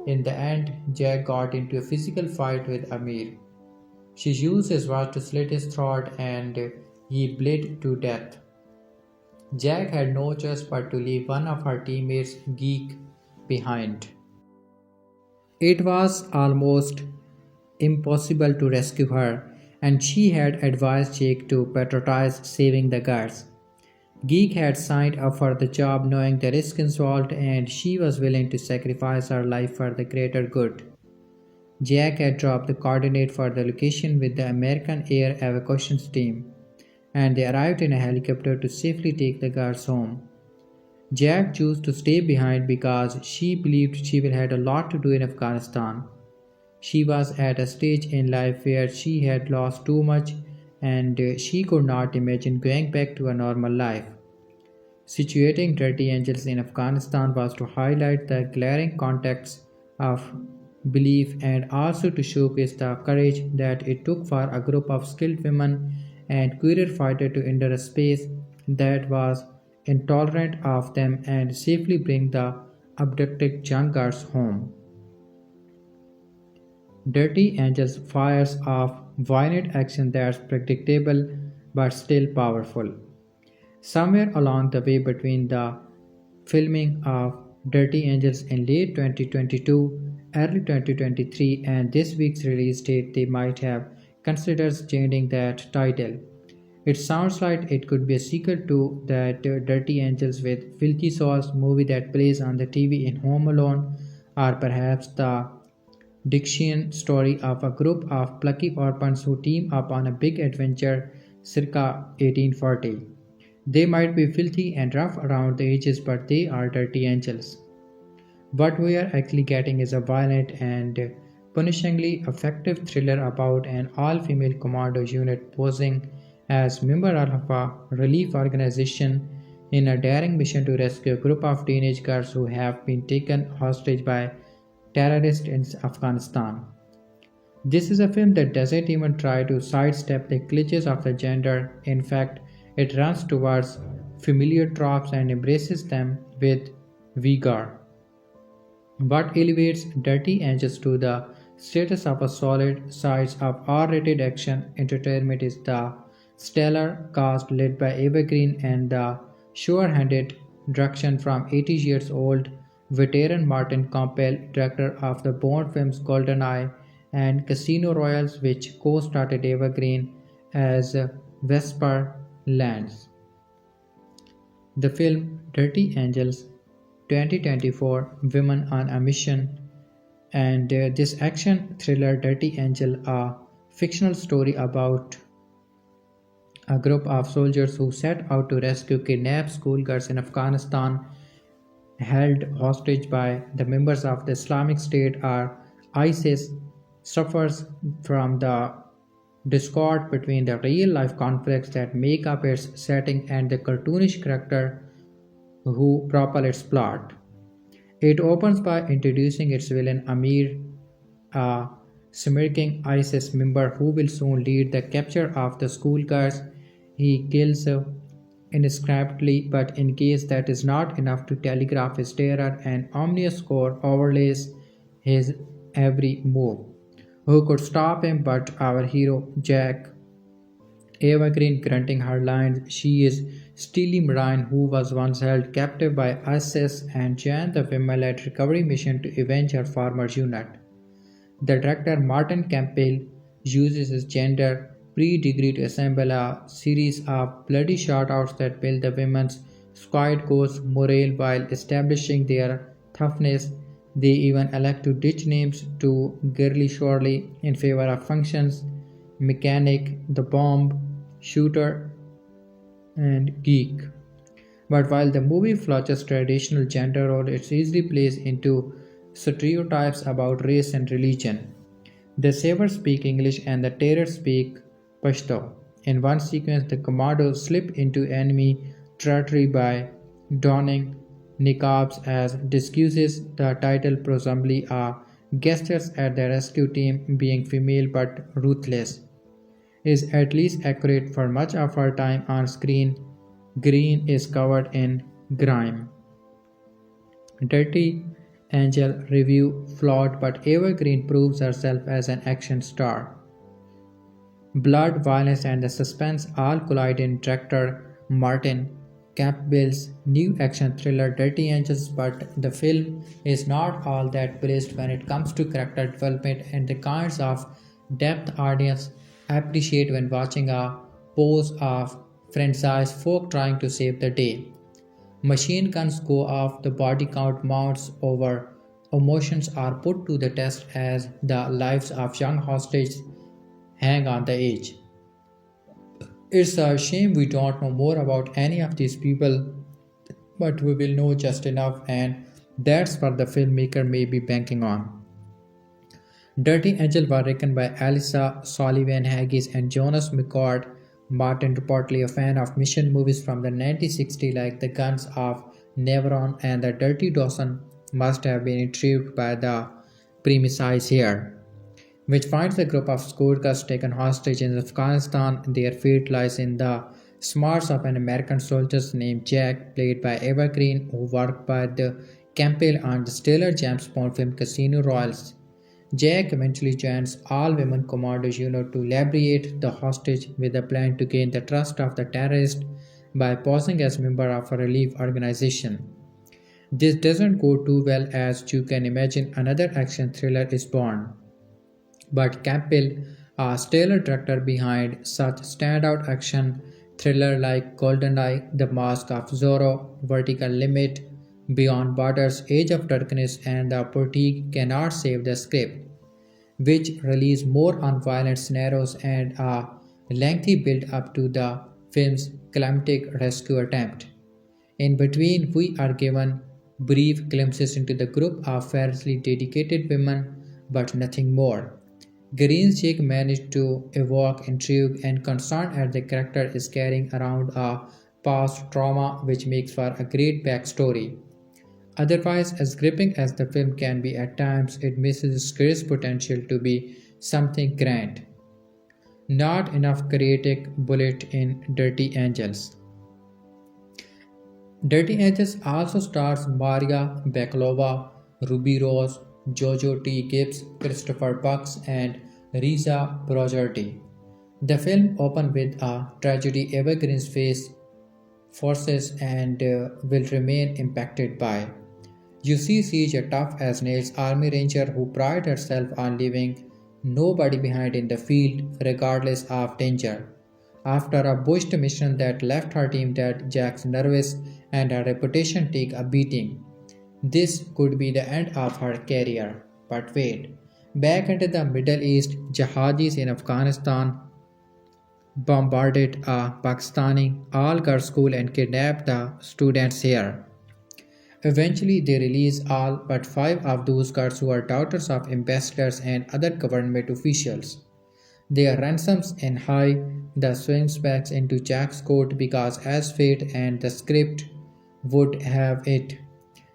in the end, Jack got into a physical fight with Amir. She used his watch to slit his throat, and he bled to death. Jack had no choice but to leave one of her teammates, Geek, behind. It was almost impossible to rescue her, and she had advised Jake to prioritize saving the guards. Geek had signed up for the job knowing the risk involved, and she was willing to sacrifice her life for the greater good. Jack had dropped the coordinate for the location with the American Air Evacuations team, and they arrived in a helicopter to safely take the guards home. Jack chose to stay behind because she believed she will had a lot to do in Afghanistan. She was at a stage in life where she had lost too much, and she could not imagine going back to a normal life. Situating Dirty Angels in Afghanistan was to highlight the glaring context of belief and also to showcase the courage that it took for a group of skilled women and queer fighters to enter a space that was intolerant of them and safely bring the abducted young girls home. Dirty Angels fires off violent action that's predictable but still powerful. Somewhere along the way between the filming of Dirty Angels in late 2022, early 2023, and this week's release date, they might have considered changing that title. It sounds like it could be a sequel to that Dirty Angels with Filthy Souls movie that plays on the TV in Home Alone, or perhaps the Dixian story of a group of plucky orphans who team up on a big adventure circa 1840. They might be filthy and rough around the edges, but they are dirty angels. What we are actually getting is a violent and punishingly effective thriller about an all-female commando unit posing as member of a relief organization in a daring mission to rescue a group of teenage girls who have been taken hostage by terrorists in Afghanistan. This is a film that doesn't even try to sidestep the glitches of the genre. In fact, it runs towards familiar tropes and embraces them with vigor. What elevates Dirty Angels to the status of a solid size of R-rated action entertainment is the stellar cast led by Eva Green and the sure-handed direction from 80 years old veteran Martin Campbell, director of the Bond films GoldenEye and Casino Royale, which co-starred Eva Green as Vesper Lands. The film Dirty Angels 2024 Women on a Mission and this action thriller Dirty Angel, a fictional story about a group of soldiers who set out to rescue kidnapped schoolgirls in Afghanistan held hostage by the members of the Islamic State or ISIS, suffers from the discord between the real life conflicts that make up its setting and the cartoonish character who propel its plot. It opens by introducing its villain Amir, a smirking ISIS member who will soon lead the capture of the schoolgirls. He kills indiscriminately, but in case that is not enough to telegraph his terror, an ominous score overlays his every move. Who could stop him but our hero Jack? Eva Green grunting her lines. She is Steely Marine, who was once held captive by ISIS and joined the female-led recovery mission to avenge her former unit. The director Martin Campbell uses his gender pre-degree to assemble a series of bloody shoutouts that build the women's squad course morale while establishing their toughness. They even elect to ditch names to Girly Shorely in favor of functions, mechanic, the bomb, shooter, and geek. But while the movie flouts traditional gender roles, it easily plays into stereotypes about race and religion. The savers speak English and the terrorists speak Pashto. In one sequence, the commandos slip into enemy territory by donning niqabs as disguises. The title presumably gestures at the rescue team being female but ruthless is at least accurate for much of her time on screen. Green is covered in grime. Dirty Angel review flawed, but Eva Green proves herself as an action star. Blood, violence, and the suspense all collide in director Martin Campbell's new action thriller Dirty Angels, but the film is not all that praised when it comes to character development and the kinds of depth audience appreciate when watching a pose of franchise folk trying to save the day. Machine guns go off, the body count mounts over, emotions are put to the test as the lives of young hostages hang on the edge. It's a shame we don't know more about any of these people, but we will know just enough, and that's what the filmmaker may be banking on. Dirty Angel was written by Alyssa Sullivan Haggis and Jonas McCord. Martin, reportedly a fan of mission movies from the 1960s like The Guns of Navarone and The Dirty Dozen, must have been intrigued by the premises here, which finds a group of schoolgirls taken hostage in Afghanistan. Their fate lies in the smarts of an American soldier named Jack, played by Eva Green, who worked by the Campbell on the stellar James Bond film Casino Royale. Jack eventually joins all-women commando unit to liberate the hostage with a plan to gain the trust of the terrorist by posing as member of a relief organization. This doesn't go too well, as you can imagine another action thriller is born. But Campbell, a stellar director behind such standout action thriller like GoldenEye, The Mask of Zorro, Vertical Limit, Beyond Borders, Age of Darkness, and The Portigue, cannot save the script, which relies more on violent scenarios and a lengthy build up to the film's climactic rescue attempt. In between, we are given brief glimpses into the group of fiercely dedicated women, but nothing more. Green's Jake managed to evoke intrigue and concern as the character is carrying around a past trauma, which makes for a great backstory. Otherwise, as gripping as the film can be at times, it misses its greatest potential to be something grand. Not enough chaotic bullet in Dirty Angels. Dirty Angels also stars Maria Bakalova, Ruby Rose, Jojo T. Gibbs, Christopher Bucks, and Reza Brogerty. The film opens with a tragedy Eva Green's face forces and will remain impacted by. You see Siege, a tough as nails army ranger who prides herself on leaving nobody behind in the field regardless of danger. After a botched mission that left her team dead, Jack's nervous and her reputation take a beating. This could be the end of her career. But wait, back into the Middle East, jihadis in Afghanistan bombarded a Pakistani all-girls school and kidnapped the students here. Eventually, they release all but five of those girls who are daughters of ambassadors and other government officials. Their ransoms and hide the switchbacks into Jack's court because, as fate and the script would have it,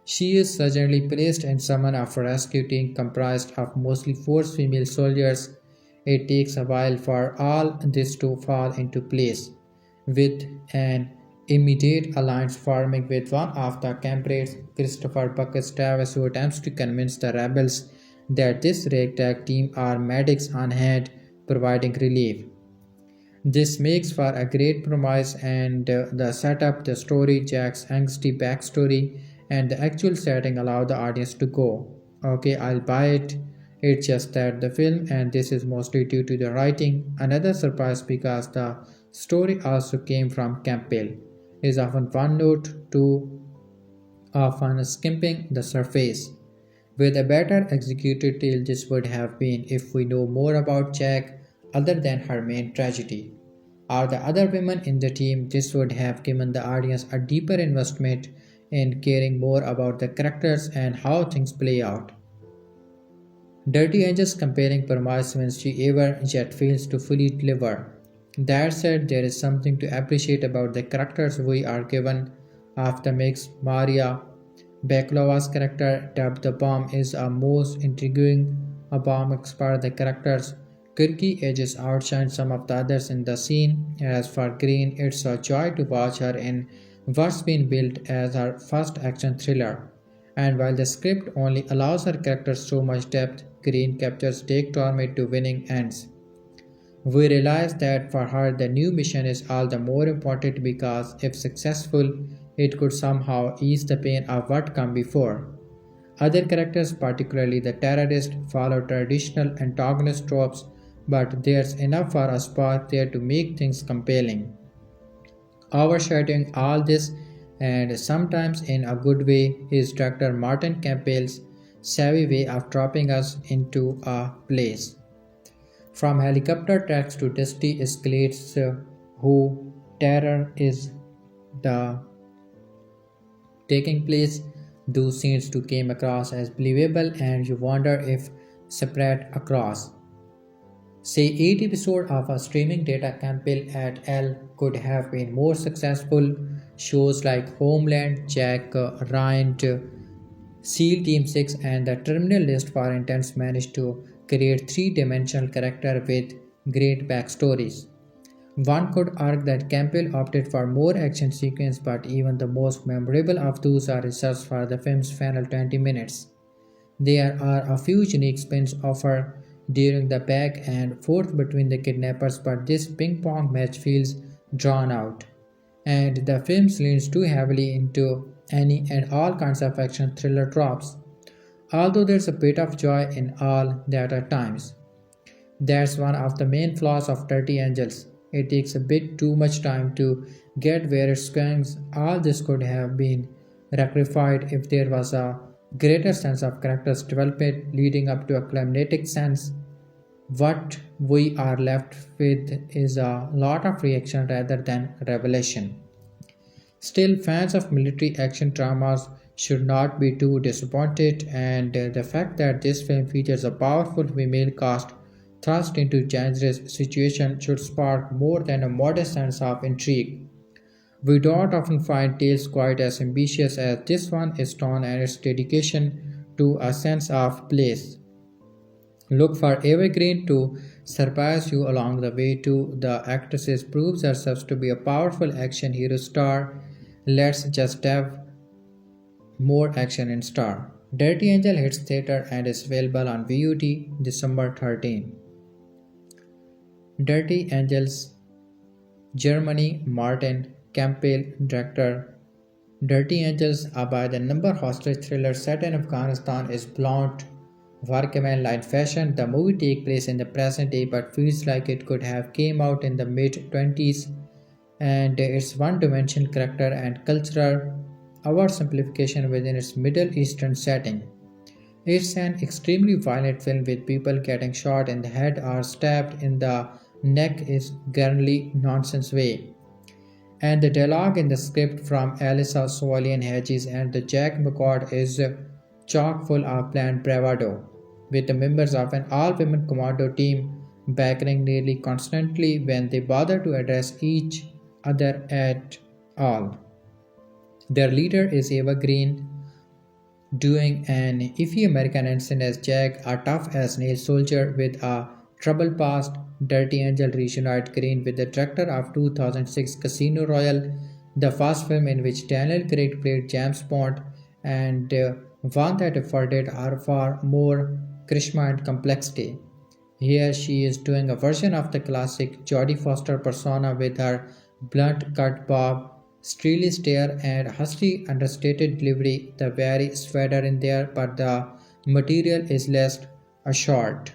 she is suddenly placed in summon of a rescue team comprised of mostly four female soldiers. It takes a while for all this to fall into place, with an immediate alliance forming with one of the comrades, Christopher Buckets Davis, who attempts to convince the rebels that this ragtag team are medics on hand providing relief. This makes for a great promise and the setup, the story, Jack's angsty backstory, and the actual setting allow the audience to go, okay, I'll buy it. It's just that the film, and this is mostly due to the writing, another surprise because the story also came from Campbell, is often one note too often skimping the surface. With a better executed tale, this would have been if we know more about Jack other than her main tragedy. Or the other women in the team, this would have given the audience a deeper investment in caring more about the characters and how things play out. Dirty Angels comparing promise when she ever yet fails to fully deliver. That said, there is something to appreciate about the characters we are given. After Mix Maria Bakalova's character, dubbed the Bomb, is a most intriguing a bomb expert. The character's quirky edges outshine some of the others in the scene. As for Green, it's a joy to watch her in what's been built as her first action thriller. And while the script only allows her character so much depth, Green captures Dick Torment to winning ends. We realize that for her the new mission is all the more important because if successful, it could somehow ease the pain of what come before. Other characters, particularly the terrorist, follow traditional antagonist tropes, but there's enough for a spark there to make things compelling. Overshadowing all this, and sometimes in a good way, is Dr. Martin Campbell's savvy way of dropping us into a place. From helicopter tracks to dusty escalates, who terror is the taking place, those scenes too came across as believable, and you wonder if spread across, say, 8 episodes of a streaming data. Campbell et al. Could have been more successful. Shows like Homeland, Jack Ryan, SEAL Team 6, and the Terminal List, for instance, managed to create three-dimensional characters with great backstories. One could argue that Campbell opted for more action sequences, but even the most memorable of those are reserved for the film's final 20 minutes. There are a few unique spins offered during the back and forth between the kidnappers, but this ping pong match feels drawn out, and the film leans too heavily into any and all kinds of action thriller tropes. Although there's a bit of joy in all that at times. That's one of the main flaws of Dirty Angels. It takes a bit too much time to get where it's going. All this could have been rectified if there was a greater sense of character's development leading up to a climatic sense. What we are left with is a lot of reaction rather than revelation. Still, fans of military action dramas should not be too disappointed, and the fact that this film features a powerful female cast thrust into dangerous situation should spark more than a modest sense of intrigue. We don't often find tales quite as ambitious as this one is drawn, and its dedication to a sense of place. Look for Eva Green to surprise you along the way too. The actress proves herself to be a powerful action hero star. Let's just have more action in star. Dirty Angel hits theater and is available on VOD December 13. Dirty Angels, Germany, Martin Campbell, director. Dirty Angels, a by the number hostage thriller set in Afghanistan, is blunt, workmanlike fashion. The movie takes place in the present day but feels like it could have came out in the mid 20s, and its one-dimensional character and cultural oversimplification within its Middle Eastern setting. It's an extremely violent film with people getting shot in the head or stabbed in the neck is girly nonsense way. And the dialogue in the script from Alyssa Sollian Hedges and the Jack McCord is chock full of planned bravado, with the members of an all-women commando team bickering nearly constantly when they bother to address each other at all. Their leader is Eva Green, doing an iffy American accent as Jack, a tough as nail soldier with a troubled past. Dirty Angel reunited Green with the director of 2006 Casino Royale, the first film in which Daniel Craig played James Bond, and one that afforded her far more charisma and complexity. Here she is doing a version of the classic Jodie Foster persona with her blunt cut bob, steely stare, and husky understated delivery. The very swagger in there, but the material is less assured.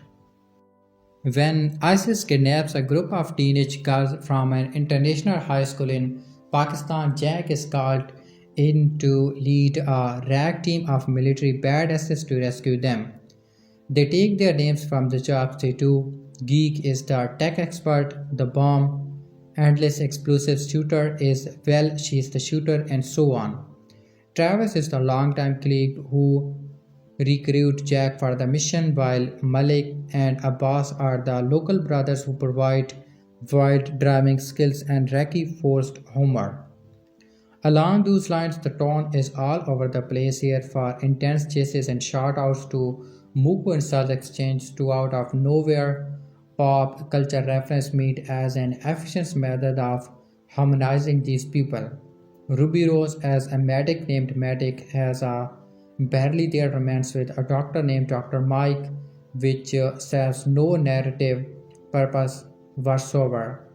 When ISIS kidnaps a group of teenage girls from an international high school in Pakistan, Jack is called in to lead a rag team of military badasses to rescue them. They take their names from the jobs they do. Geek is the tech expert, the bomb, endless explosive shooter is, well, she's the shooter, and so on. Travis is the longtime colleague who recruit Jack for the mission, while Malik and Abbas are the local brothers who provide wild driving skills and Rocky forced humor. Along those lines, the tone is all over the place here for intense chases and shout-outs to Muku and Saz exchange to out of nowhere pop culture reference meet as an efficient method of harmonizing these people. Ruby Rose as a medic named Medic has a barely there romance with a doctor named Dr. Mike, which serves no narrative purpose whatsoever.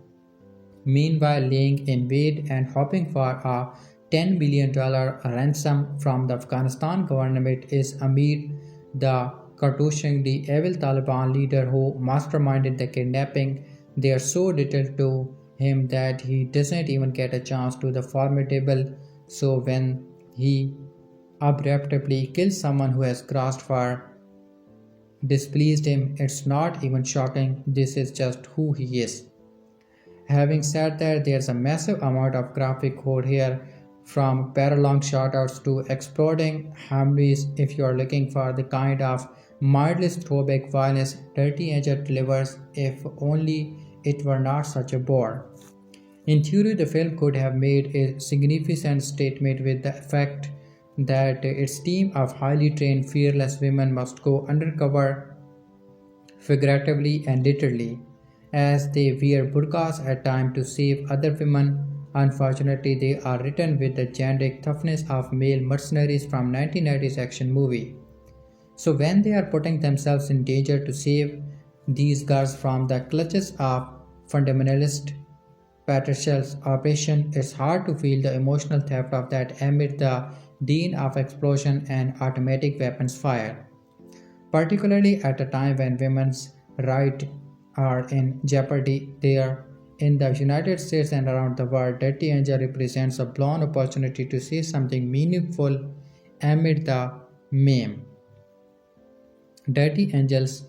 Meanwhile, laying in wait and hoping for a $10 billion ransom from the Afghanistan government is Amir, the cartouchingly evil Taliban leader who masterminded the kidnapping. They are so little to him that he doesn't even get a chance to the formidable. So when he abruptly kills someone who has crossed far displeased him, it's not even shocking. This is just who he is. Having said that, there's a massive amount of graphic code here, from paralong shoutouts to exploding harmonies. If you are looking for the kind of mindless throwback violence Dirty Angel delivers, if only it were not such a bore. In theory, the film could have made a significant statement with the effect that its team of highly trained, fearless women must go undercover, figuratively and literally, as they wear burqas at times to save other women. Unfortunately, they are written with the generic toughness of male mercenaries from 1990s action movie. So when they are putting themselves in danger to save these girls from the clutches of fundamentalist patriarchal oppression, it's hard to feel the emotional theft of that amid the din of explosion and automatic weapons fire, particularly at a time when women's rights are in jeopardy. There, in the United States and around the world, Dirty Angel represents a blown opportunity to say something meaningful amid the meme. Dirty Angels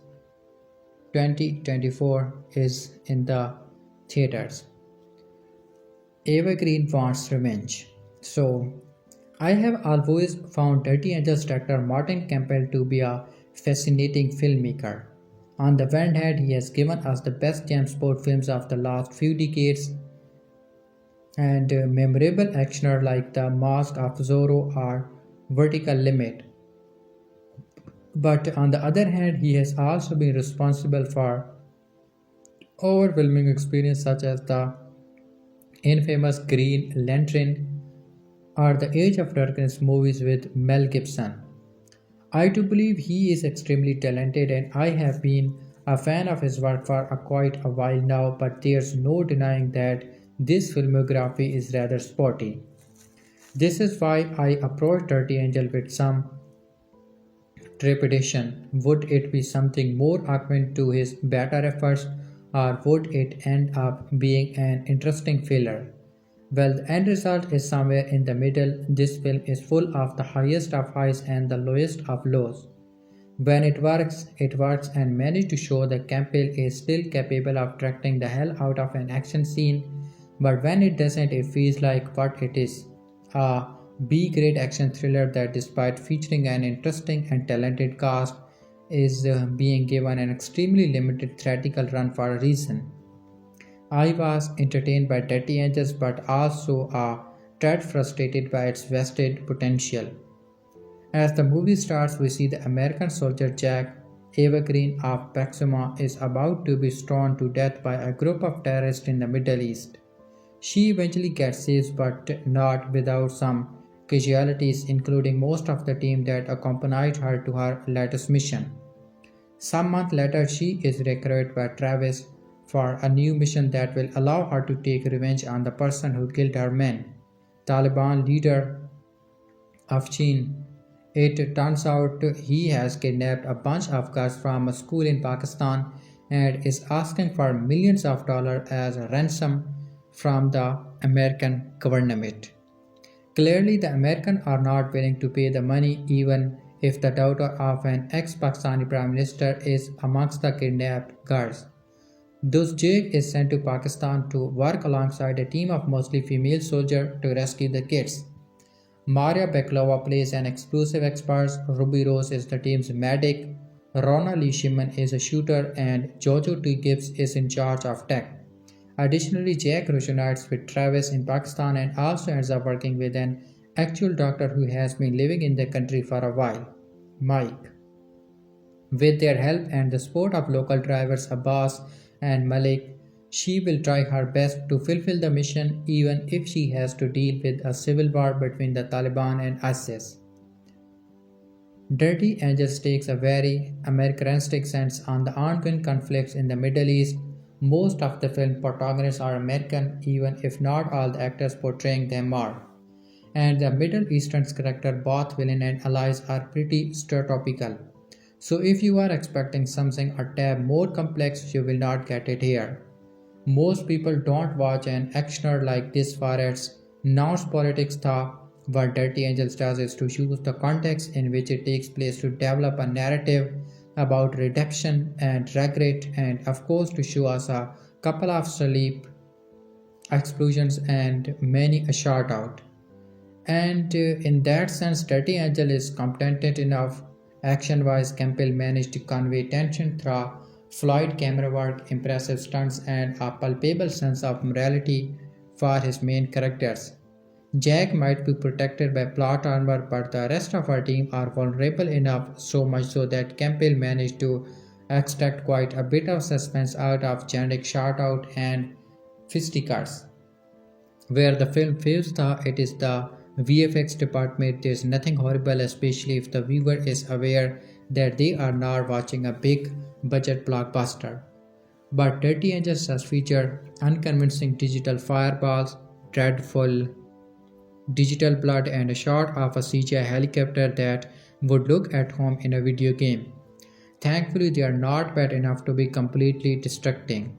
2024 is in the theaters. Eva Green wants revenge. So, I have always found Dirty Angels director Martin Campbell to be a fascinating filmmaker. On the one hand, he has given us the best James Bond films of the last few decades, and memorable actioner like The Mask of Zorro or Vertical Limit. But on the other hand, he has also been responsible for overwhelming experience such as the infamous Green Lantern or the Age of Darkness movies with Mel Gibson. I do believe he is extremely talented, and I have been a fan of his work for quite a while now, but there's no denying that this filmography is rather spotty. This is why I approached Dirty Angel with some trepidation. Would it be something more akin to his better efforts, or would it end up being an interesting filler? Well, the end result is somewhere in the middle. This film is full of the highest of highs and the lowest of lows. When it works and manages to show that Campbell is still capable of directing the hell out of an action scene, but when it doesn't, it feels like what it is, a B-grade action thriller that, despite featuring an interesting and talented cast, is being given an extremely limited theatrical run for a reason. I was entertained by Dirty Angels but also a tad frustrated by its wasted potential. As the movie starts, we see the American soldier Jack, Eva Green of Bakalova, is about to be stoned to death by a group of terrorists in the Middle East. She eventually gets saved, but not without some casualties, including most of the team that accompanied her to her latest mission. Some months later, she is recruited by Travis for a new mission that will allow her to take revenge on the person who killed her men, Taliban leader Afghan. It turns out he has kidnapped a bunch of girls from a school in Pakistan and is asking for millions of dollars as a ransom from the American government. Clearly, the Americans are not willing to pay the money even if the daughter of an ex-Pakistani prime minister is amongst the kidnapped girls. Thus, Jake is sent to Pakistan to work alongside a team of mostly female soldiers to rescue the kids. Maria Bakalova plays an explosive expert, Ruby Rose is the team's medic, Rona Lee Shimon is a shooter, and Jojo T. Gibbs is in charge of tech. Additionally, Jack reunites with Travis in Pakistan and also ends up working with an actual doctor who has been living in the country for a while, Mike. With their help and the support of local drivers Abbas and Malik, she will try her best to fulfill the mission even if she has to deal with a civil war between the Taliban and ISIS. Dirty Angels takes a very Americanistic sense on the ongoing conflicts in the Middle East. Most of the film protagonists are American, even if not all the actors portraying them are. And the Middle Eastern characters, both villain and allies, are pretty stereotypical. So if you are expecting something a tad more complex, you will not get it here. Most people don't watch an actioner like this for its nuanced politics thought. What Dirty Angels does is to use the context in which it takes place to develop a narrative about redemption and regret, and of course to show us a couple of sleep explosions and many a shout out. And in that sense, Dirty Angel is competent enough. Action-wise, Campbell managed to convey tension through fluid camera work, impressive stunts, and a palpable sense of morality for his main characters. Jack might be protected by plot armor, but the rest of our team are vulnerable enough, so much so that Campbell managed to extract quite a bit of suspense out of generic shout-out and fisticuffs. Where the film fails, it is the VFX department. There's nothing horrible, especially if the viewer is aware that they are not watching a big budget blockbuster. But Dirty Angels has featured unconvincing digital fireballs, dreadful digital blood, and a shot of a CGI helicopter that would look at home in a video game. Thankfully, they are not bad enough to be completely distracting.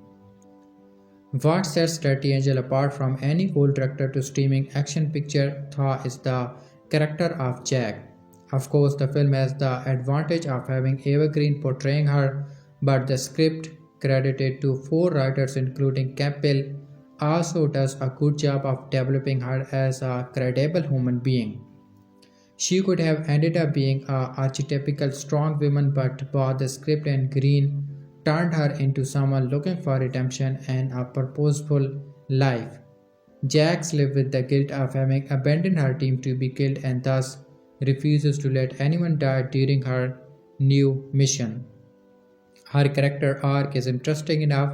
What sets Dirty Angel apart from any old director to streaming action picture is the character of Jack. Of course, the film has the advantage of having Eva Green portraying her, but the script, credited to 4 writers including Campbell, also does a good job of developing her as a credible human being. She could have ended up being a archetypical strong woman, but both the script and Green turned her into someone looking for redemption and a purposeful life. Jax lives with the guilt of having abandoned her team to be killed and thus refuses to let anyone die during her new mission. Her character arc is interesting enough,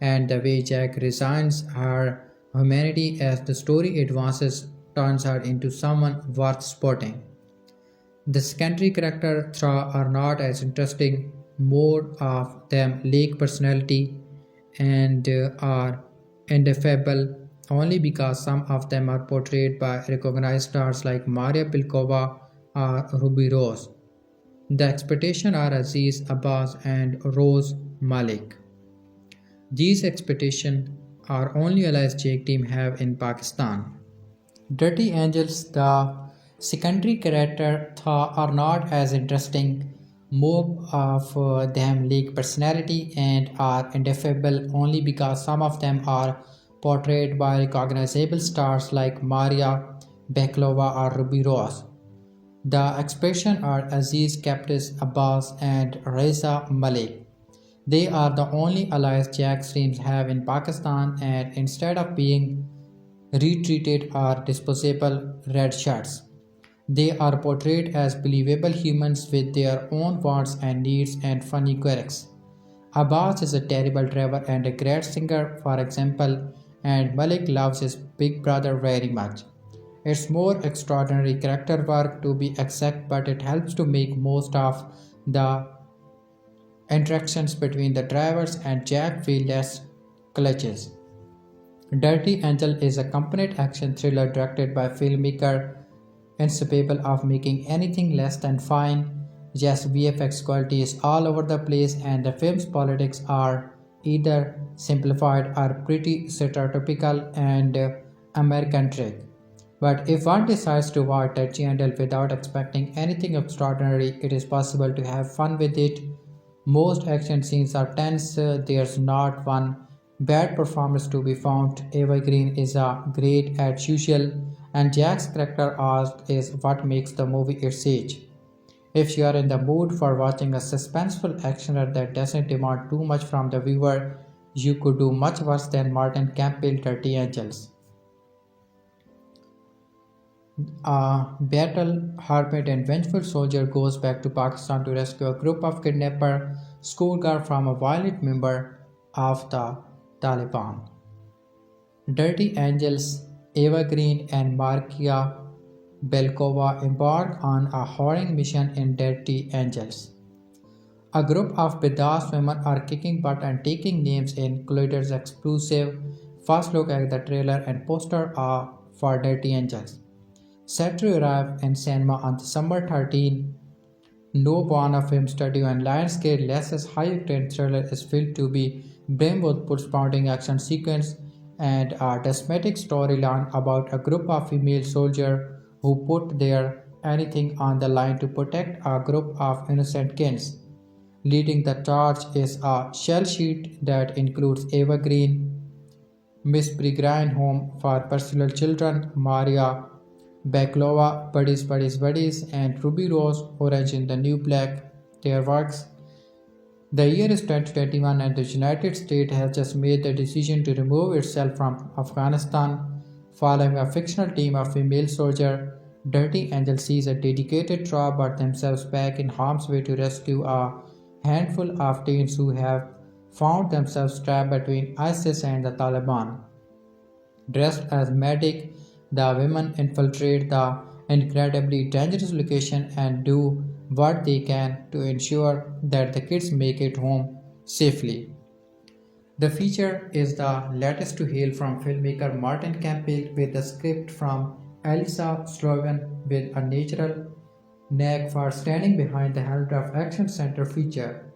and the way Jack resigns her humanity as the story advances turns her into someone worth spotting. The secondary characters are not as interesting. more of them lack personality and are ineffable only because some of them are portrayed by recognized stars like Maria Pilkova or Ruby Rose. The expectations are Aziz Abbas and Rose Malik. These expectations are only allies Jake team have in Pakistan. Dirty Angels, the secondary character, are not as interesting. More of them lack personality and are ineffable only because some of them are portrayed by recognizable stars like Maria Bakalova or Ruby Rose. The expression are Aziz Captis Abbas and Reza Malik. They are the only allies Jack streams have in Pakistan, and instead of being retreated are disposable red shirts. They are portrayed as believable humans with their own wants and needs and funny quirks. Abbas is a terrible driver and a great singer, for example, and Malik loves his big brother very much. It's more extraordinary character work to be exact, but it helps to make most of the interactions between the drivers and Jack feel less clutches. Dirty Angel is a complete action thriller directed by filmmaker incapable of making anything less than fine. Yes, VFX quality is all over the place, and the film's politics are either simplified or pretty stereotypical and American trick. But if one decides to watch Dirty Angel without expecting anything extraordinary, it is possible to have fun with it. Most action scenes are tense, there's not one bad performance to be found. Eva Green is a great as usual, and Jack's character arc is what makes the movie its age. If you are in the mood for watching a suspenseful actioner that doesn't demand too much from the viewer, you could do much worse than Martin Campbell Dirty Angels. A battle-hardened and vengeful soldier goes back to Pakistan to rescue a group of kidnapped schoolgirls from a violent member of the Taliban. Dirty Angels, Eva Green and Markia Belkova embark on a harrowing mission in Dirty Angels. A group of badass women are kicking butt and taking names in Collider's exclusive first look at the trailer and poster for Dirty Angels. Set to arrive in cinema on December 13, no Buana Film Studio and Lionsgate Less's high-octane thriller is filled to be brim with pulse-pounding action sequence and a dramatic storyline about a group of female soldiers who put their anything on the line to protect a group of innocent kids. Leading the charge is a shell sheet that includes Eva Green, Miss Peregrine Home for Personal Children, Maria Baklova, Buddies, and Ruby Rose, Orange in the New Black. Their works. The year is 2021 and the United States has just made the decision to remove itself from Afghanistan. Following a fictional team of female soldiers, Dirty Angel sees a dedicated tribe but themselves back in harm's way to rescue a handful of teens who have found themselves trapped between ISIS and the Taliban. Dressed as medic, the women infiltrate the incredibly dangerous location and do what they can to ensure that the kids make it home safely. The feature is the latest to hail from filmmaker Martin Campbell with a script from Elisa Sloven with a natural knack for standing behind the helm of Action Center feature.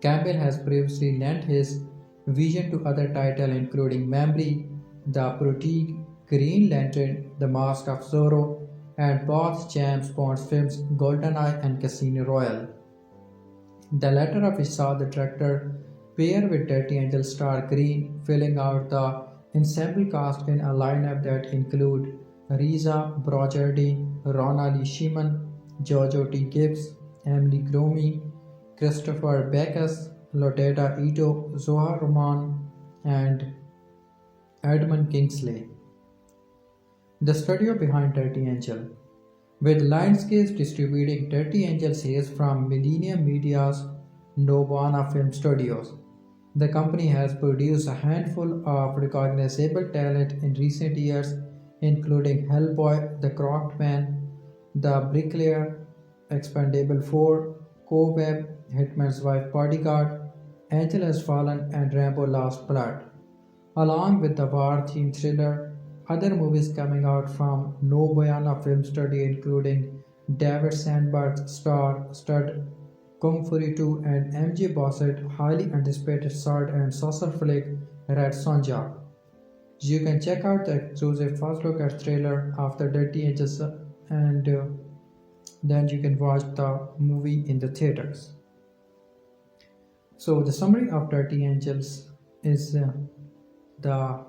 Campbell has previously lent his vision to other titles including Memory, The Prodigy, Green Lantern, The Mask of Zorro, and both James Bond films GoldenEye and Casino Royale. The latter of which saw the director pair with Dirty Angel star Green, filling out the ensemble cast in a lineup that include Reza Brojardi, Rona Lee Shimon, Jojo T. Gibbs, Emily Gromy, Christopher Backus, Lotetta Eido, Zohar Rahman, and Edmund Kingsley. The studio behind Dirty Angel. With Lionsgate distributing Dirty Angels hails from Millennium Media's Nobana Film Studios. The company has produced a handful of recognizable talent in recent years, including Hellboy, The Crocodile, The Bricklayer, Expendable 4, Cobweb, Hitman's Wife Bodyguard, Angel Has Fallen, and Rambo Last Blood. Along with the war-themed thriller, other movies coming out from No Boyana Film Studio including David Sandberg's star-studded Kung Fury 2 and MJ Bossett's highly anticipated sword and saucer flick Red Sonja. You can check out the exclusive first look at trailer of the Dirty Angels and then you can watch the movie in the theaters. So the summary of Dirty Angels is the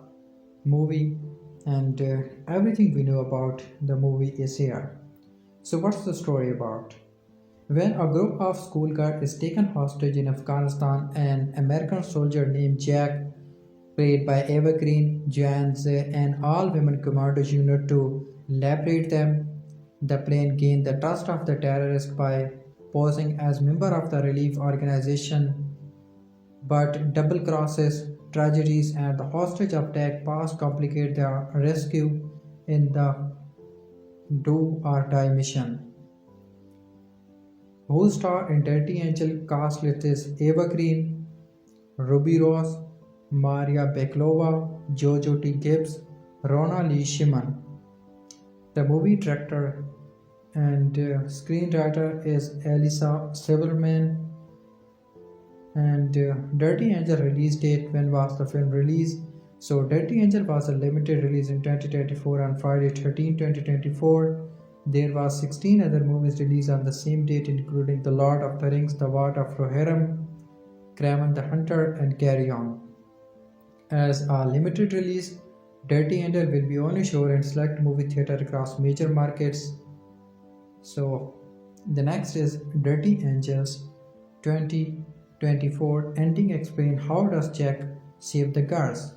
movie and everything we know about the movie is here. So what's the story about? When a group of schoolgirls is taken hostage in Afghanistan, an American soldier named Jack, played by Eva Green, joins an all-women commando unit to liberate them. The plane gained the trust of the terrorists by posing as member of the relief organization, but double crosses, tragedies, and the hostage attack past complicate the rescue in the do or die mission. Who star in Dirty Angel cast list is Eva Green, Ruby Rose, Maria Bakalova, Jojo T. Gibbs, Rona Lee Shimon. The movie director and screenwriter is Elisa Silverman. And Dirty Angel release date, when was the film released? So Dirty Angel was a limited release in 2024 on Friday 13, 2024. There was 16 other movies released on the same date including The Lord of the Rings, The Ward of Rohirrim, Kraven the Hunter, and Carry On. As a limited release, Dirty Angel will be only shown in select movie theater across major markets. So the next is Dirty Angels 2024 ending explain how does Jack save the girls.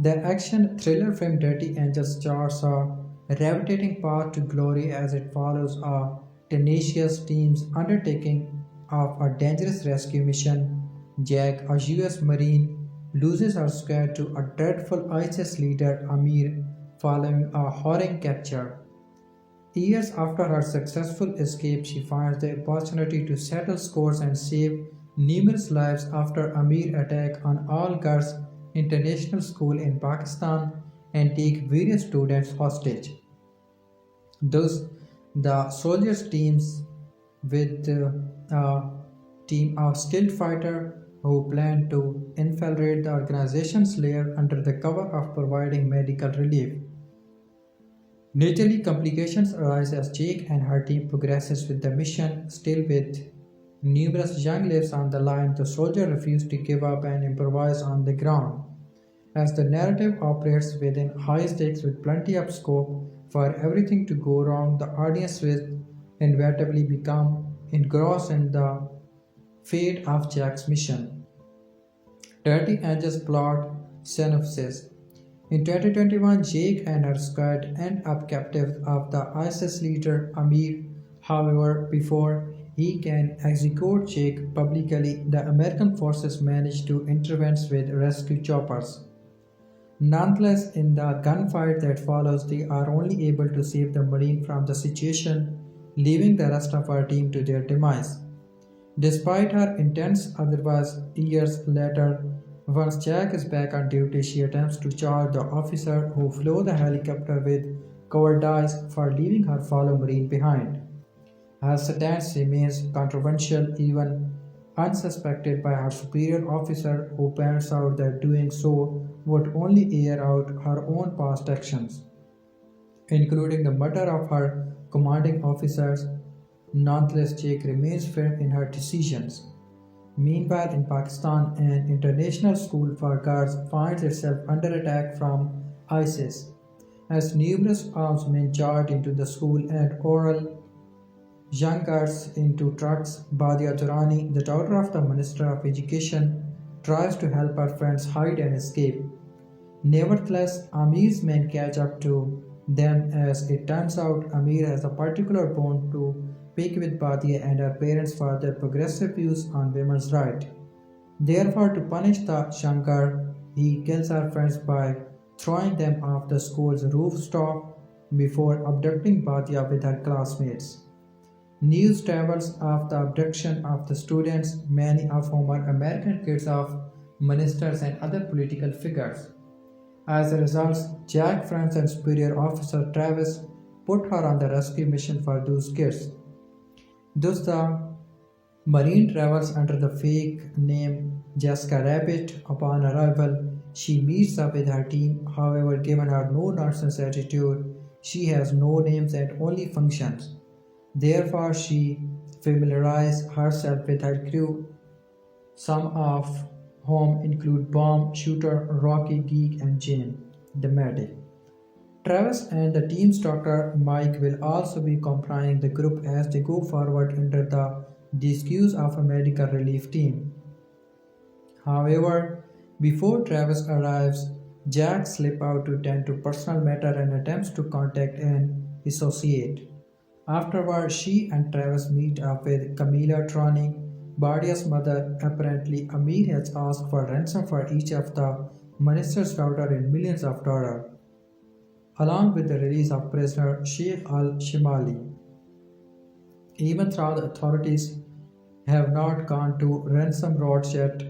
The action thriller film Dirty Angels charts a gravitating path to glory as it follows a tenacious team's undertaking of a dangerous rescue mission. Jack, a US Marine, loses her squad to a dreadful ISIS leader Amir following a harrowing capture. Years after her successful escape, she finds the opportunity to settle scores and save numerous lives after Amir attack on All Girls International School in Pakistan and take various students hostage. Thus, the soldiers teams with a team of skilled fighters who plan to infiltrate the organization's lair under the cover of providing medical relief. Naturally, complications arise as Jake and her team progresses with the mission. Still, with numerous young lives on the line, the soldiers refuse to give up and improvise on the ground. As the narrative operates within high stakes with plenty of scope for everything to go wrong, the audience will inevitably become engrossed in the fate of Jack's mission. Dirty Angels plot synopsis. In 2021, Jake and her squad end up captives of the ISIS leader Amir. However, before he can execute Jake publicly, the American forces manage to intervene with rescue choppers. Nonetheless, in the gunfight that follows, they are only able to save the Marine from the situation, leaving the rest of her team to their demise. Despite her intense otherwise, years later, once Jack is back on duty, she attempts to charge the officer who flew the helicopter with cowardice for leaving her fellow Marine behind. Her stance remains controversial, even unsuspected by her superior officer, who points out that doing so would only air out her own past actions, including the murder of her commanding officers. Nonetheless, Jake remains firm in her decisions. Meanwhile, in Pakistan, an international school for girls finds itself under attack from ISIS, as numerous armed men charge into the school and hurl young girls into trucks. Badia Durrani, the daughter of the Minister of Education, tries to help her friends hide and escape. Nevertheless, Amir's men catch up to them. As it turns out, Amir has a particular bone to pick with Badia and her parents for their progressive views on women's rights. Therefore, to punish the young girl, he kills her friends by throwing them off the school's rooftop before abducting Badia with her classmates. News travels of the abduction of the students, many of whom are American kids of ministers and other political figures. As a result, Jack friends and superior officer Travis put her on the rescue mission for those kids. Thus, the Marine travels under the fake name Jessica Rabbit. Upon arrival, she meets up with her team. However, given her no nonsense attitude, she has no names and only functions. Therefore, she familiarizes herself with her crew, some of whom include Bomb, Shooter, Rocky, Geek, and Jane, the medic. Travis and the team's doctor Mike will also be accompanying the group as they go forward under the disguise of a medical relief team. However, before Travis arrives, Jack slips out to tend to personal matter and attempts to contact an associate. Afterward, she and Travis meet up with Camila Troni, Badia's mother. Apparently, Amir has asked for ransom for each of the minister's daughter in millions of dollars, along with the release of prisoner Sheikh al-Shimali. Even though the authorities have not gone to ransom roads yet,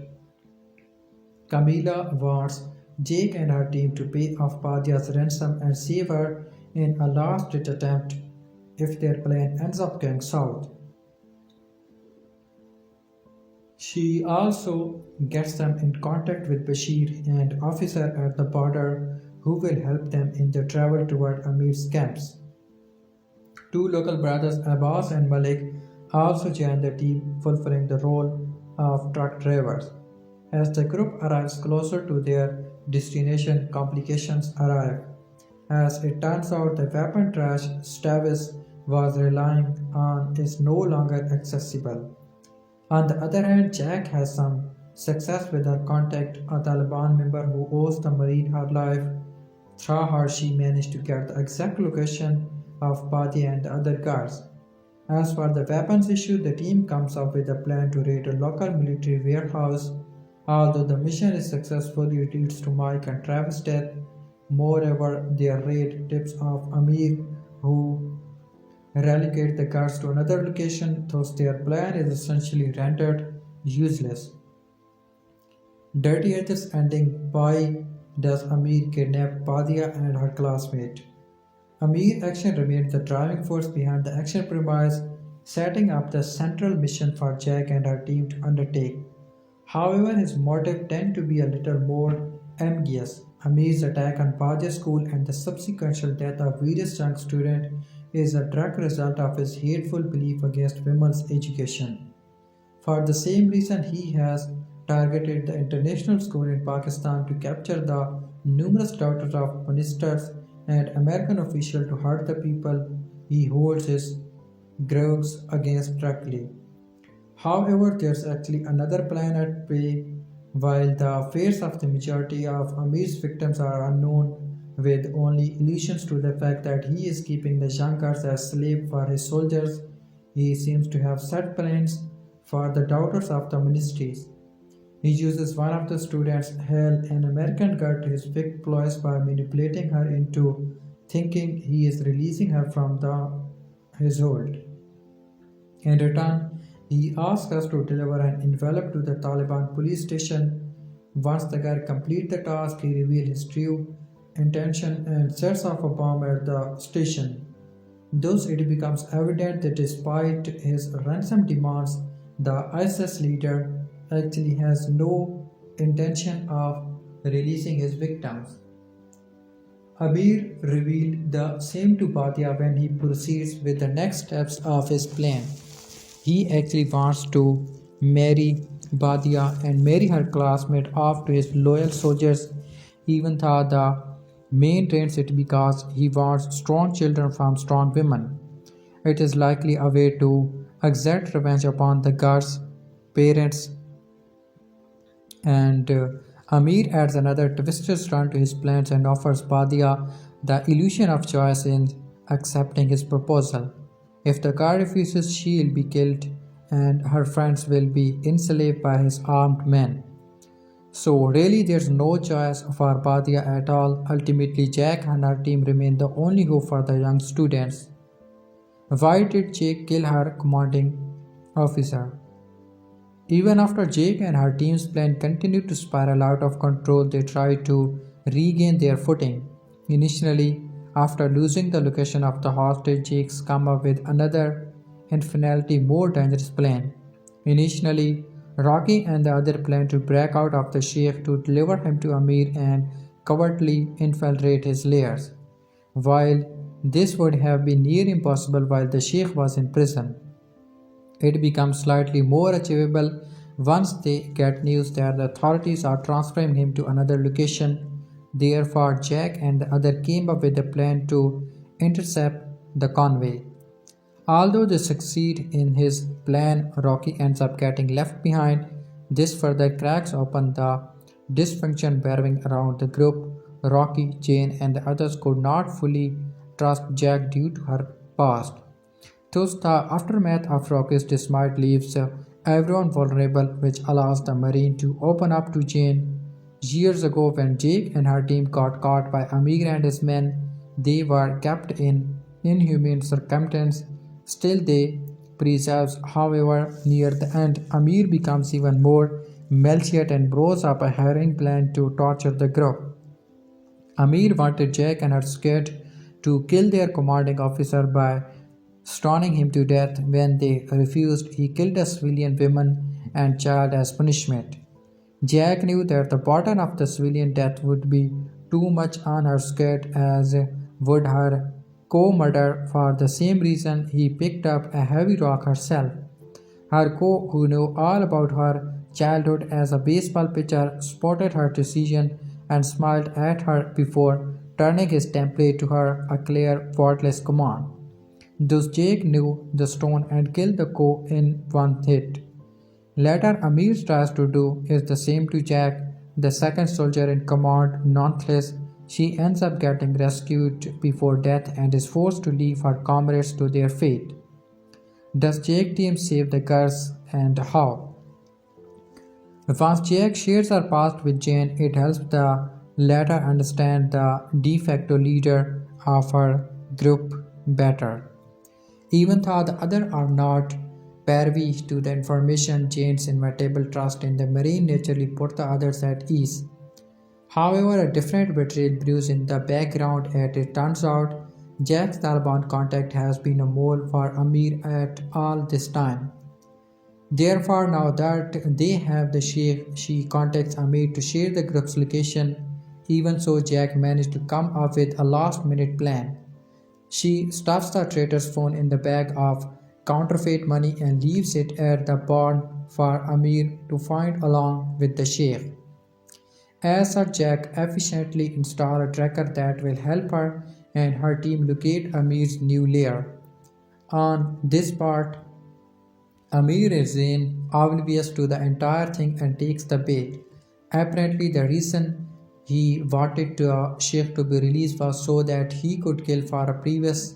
Camila wants Jake and her team to pay off Badia's ransom and save her in a last-ditch attempt if their plan ends up going south. She also gets them in contact with Bashir, an officer at the border who will help them in their travel toward Amir's camps. Two local brothers, Abbas and Malik, also join the team, fulfilling the role of truck drivers. As the group arrives closer to their destination, complications arrive. As it turns out, the weapon trash Stavis was relying on is no longer accessible. On the other hand, Jack has some success with her contact, a Taliban member who owes the Marine her life. Through her, she managed to get the exact location of Badi and the other guards. As for the weapons issue, the team comes up with a plan to raid a local military warehouse. Although the mission is successful, it leads to Mike and Travis' death. Moreover, their raid tips off Amir, who relegate the guards to another location, thus their plan is essentially rendered useless. Dirty at this ending, why does Amir kidnap Badia and her classmate? Amir's action remains the driving force behind the action premise, setting up the central mission for Jack and her team to undertake. However, his motive tends to be a little more ambiguous. Amir's attack on Badia school and the subsequent death of various young students is a direct result of his hateful belief against women's education. For the same reason, he has targeted the international school in Pakistan to capture the numerous daughters of ministers and American officials to hurt the people he holds his grudge against directly. However, there's actually another plan at play. While the fates of the majority of Amir's victims are unknown, with only allusions to the fact that he is keeping the young girls as slaves for his soldiers, he seems to have set plans for the daughters of the ministries. He uses one of the students, Hale, an American girl, to his big ploys by manipulating her into thinking he is releasing her from his hold. In return, he asks us to deliver an envelope to the Taliban police station. Once the guy completes the task, he reveals his true intention and sets off a bomb at the station. Thus, it becomes evident that despite his ransom demands, the ISIS leader actually has no intention of releasing his victims. Abir revealed the same to Badia when he proceeds with the next steps of his plan. He actually wants to marry Badia and marry her classmate off to his loyal soldiers, even though the main trains it because he wants strong children from strong women. It is likely a way to exact revenge upon the guards' parents, and Amir adds another twisted turn to his plans and offers Badia the illusion of choice in accepting his proposal. If the guard refuses, she will be killed and her friends will be enslaved by his armed men. So really there's no choice for Badia at all. Ultimately, Jack and her team remain the only hope for the young students. Why did Jake kill her commanding officer? Even after Jake and her team's plan continued to spiral out of control, they tried to regain their footing. Initially, after losing the location of the hostage, Jake's come up with another, infinitely more dangerous plan. Initially, Rocky and the other planned to break out of the Sheikh to deliver him to Amir and covertly infiltrate his lairs. While this would have been near impossible while the Sheikh was in prison, it becomes slightly more achievable once they get news that the authorities are transferring him to another location. Therefore, Jack and the other came up with a plan to intercept the convoy. Although they succeed in his plan, Rocky ends up getting left behind. This further cracks open the dysfunction brewing around the group. Rocky, Jane, and the others could not fully trust Jack due to her past. Thus, the aftermath of Rocky's dismiss leaves everyone vulnerable, which allows the Marine to open up to Jane. Years ago, when Jake and her team got caught by Amir and his men, they were kept in inhumane circumstances. Still, they preserve. However, near the end, Amir becomes even more malicious and blows up a harrowing plan to torture the group. Amir wanted Jack and her squad to kill their commanding officer by stoning him to death. When they refused, he killed a civilian woman and child as punishment. Jack knew that the burden of the civilian death would be too much on her squad, as would her co-murder. For the same reason, he picked up a heavy rock herself. Her co, who knew all about her childhood as a baseball pitcher, spotted her decision and smiled at her before turning his template to her a clear, wordless command. Thus Jake knew the stone and killed the co in one hit. Later, Amir tries to do is the same to Jack, the second soldier in command. Nonetheless, she ends up getting rescued before death and is forced to leave her comrades to their fate. Does Jake team save the girls, and how? Once Jake shares her past with Jane, it helps the latter understand the de facto leader of her group better. Even though the others are not privy to the information, Jane's inevitable trust in the Marine naturally put the others at ease. However, a different betrayal brews in the background, as it turns out. Jack's Taliban contact has been a mole for Amir at all this time. Therefore, now that they have the Sheikh, she contacts Amir to share the group's location. Even so, Jack managed to come up with a last-minute plan. She stuffs the traitor's phone in the bag of counterfeit money and leaves it at the barn for Amir to find along with the Sheikh. As such, Jack efficiently installs a tracker that will help her and her team locate Amir's new lair. On this part, Amir is oblivious to the entire thing and takes the bait. Apparently, the reason he wanted the Sheikh to be released was so that he could kill for a previous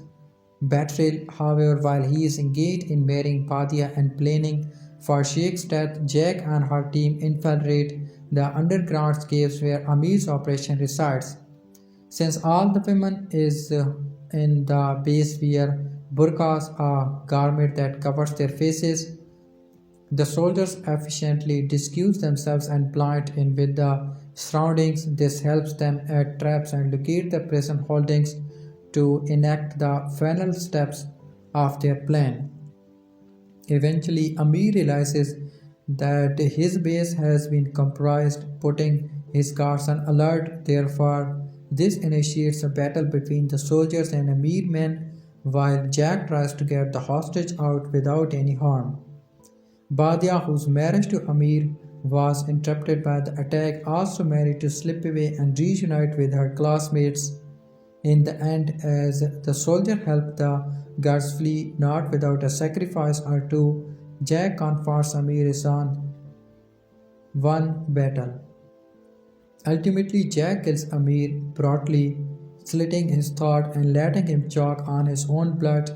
betrayal. However, while he is engaged in marrying Padia and planning for Sheikh's death, Jack and her team infiltrate the underground caves where Amir's operation resides. Since all the women is in the base wear burqas, a garment that covers their faces, the soldiers efficiently disguise themselves and blend in with the surroundings. This helps them add traps and locate the prison holdings to enact the final steps of their plan. Eventually, Amir realizes that his base has been compromised, putting his guards on alert. Therefore, this initiates a battle between the soldiers and Amir men, while Jack tries to get the hostage out without any harm. Badia, whose marriage to Amir was interrupted by the attack, also managed to slip away and reunite with her classmates. In the end, as the soldier helped the guards flee, not without a sacrifice or two, Jack confronts Amir is on one battle. Ultimately, Jack kills Amir brutally, slitting his throat and letting him choke on his own blood.